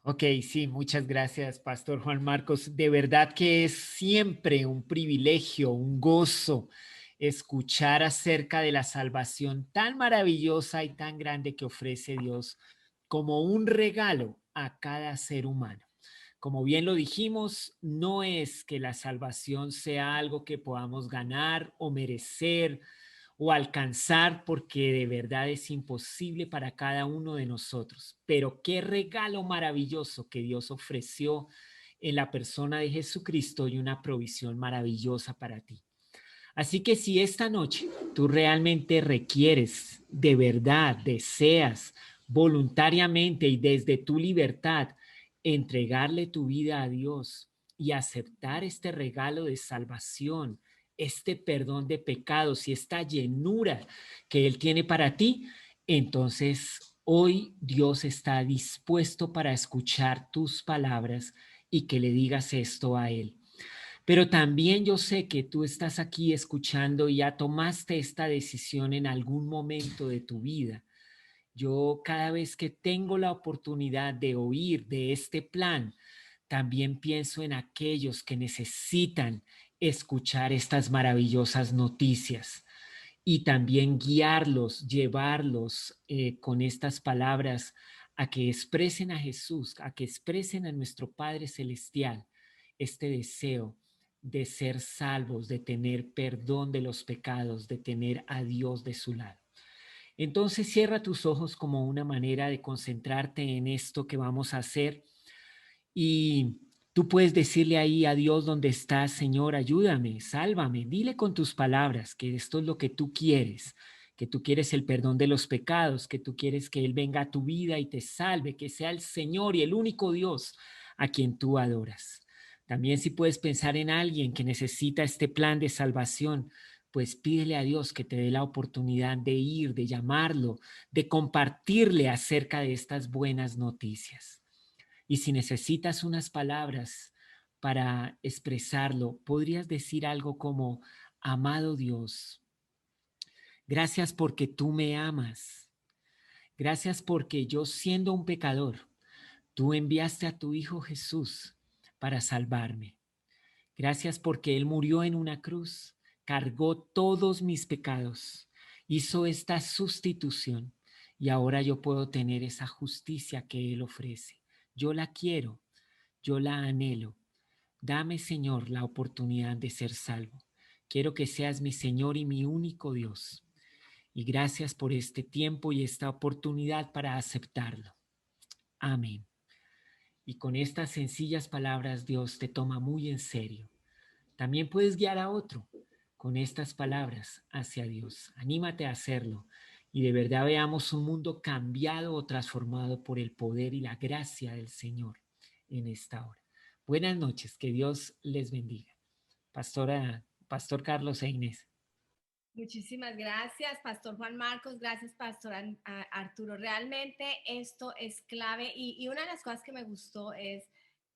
Ok, sí, muchas gracias, Pastor Juan Marcos. De verdad que es siempre un privilegio, un gozo escuchar acerca de la salvación tan maravillosa y tan grande que ofrece Dios como un regalo a cada ser humano. Como bien lo dijimos, no es que la salvación sea algo que podamos ganar o merecer o alcanzar, porque de verdad es imposible para cada uno de nosotros. Pero qué regalo maravilloso que Dios ofreció en la persona de Jesucristo y una provisión maravillosa para ti. Así que si esta noche tú realmente requieres, de verdad, deseas voluntariamente y desde tu libertad entregarle tu vida a Dios y aceptar este regalo de salvación, este perdón de pecados y esta llenura que Él tiene para ti, entonces hoy Dios está dispuesto para escuchar tus palabras y que le digas esto a Él. Pero también yo sé que tú estás aquí escuchando y ya tomaste esta decisión en algún momento de tu vida. Yo cada vez que tengo la oportunidad de oír de este plan, también pienso en aquellos que necesitan escuchar estas maravillosas noticias y también guiarlos, llevarlos con estas palabras a que expresen a Jesús, a que expresen a nuestro Padre Celestial este deseo de ser salvos, de tener perdón de los pecados, de tener a Dios de su lado. Entonces cierra tus ojos como una manera de concentrarte en esto que vamos a hacer y tú puedes decirle ahí a Dios donde estás: Señor, ayúdame, sálvame. Dile con tus palabras que esto es lo que tú quieres el perdón de los pecados, que tú quieres que Él venga a tu vida y te salve, que sea el Señor y el único Dios a quien tú adoras. También si puedes pensar en alguien que necesita este plan de salvación, pues pídele a Dios que te dé la oportunidad de ir, de llamarlo, de compartirle acerca de estas buenas noticias. Y si necesitas unas palabras para expresarlo, podrías decir algo como: amado Dios, gracias porque tú me amas. Gracias porque yo, siendo un pecador, tú enviaste a tu Hijo Jesús para salvarme. Gracias porque Él murió en una cruz, cargó todos mis pecados, hizo esta sustitución y ahora yo puedo tener esa justicia que Él ofrece. Yo la quiero, yo la anhelo. Dame, Señor, la oportunidad de ser salvo. Quiero que seas mi Señor y mi único Dios. Y gracias por este tiempo y esta oportunidad para aceptarlo. Amén. Y con estas sencillas palabras Dios te toma muy en serio. También puedes guiar a otro con estas palabras hacia Dios. Anímate a hacerlo y de verdad veamos un mundo cambiado o transformado por el poder y la gracia del Señor en esta hora. Buenas noches, que Dios les bendiga. Pastor Carlos e Inés. Muchísimas gracias, Pastor Juan Marcos. Gracias, Pastor Arturo. Realmente esto es clave y una de las cosas que me gustó es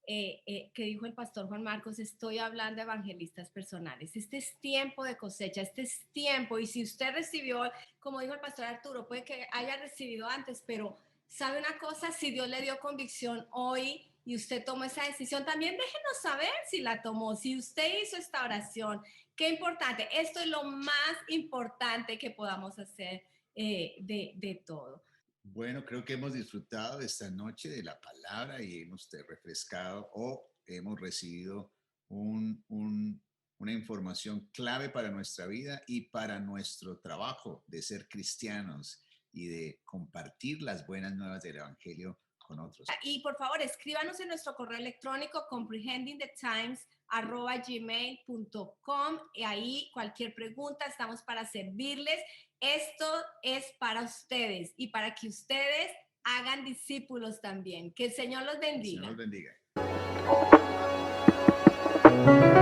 que dijo el Pastor Juan Marcos: estoy hablando de evangelistas personales. Este es tiempo de cosecha, este es tiempo. Y si usted recibió, como dijo el Pastor Arturo, puede que haya recibido antes, pero ¿sabe una cosa? Si Dios le dio convicción hoy y usted tomó esa decisión, también déjenos saber si la tomó, si usted hizo esta oración. Qué importante. Esto es lo más importante que podamos hacer de todo. Bueno, creo que hemos disfrutado esta noche de la palabra y hemos refrescado o hemos recibido una información clave para nuestra vida y para nuestro trabajo de ser cristianos y de compartir las buenas nuevas del Evangelio con otros. Y por favor, escríbanos en nuestro correo electrónico comprehendingthetimes@gmail.com y ahí cualquier pregunta, estamos para servirles. Esto es para ustedes y para que ustedes hagan discípulos también. Que el Señor los bendiga. Que el Señor los bendiga.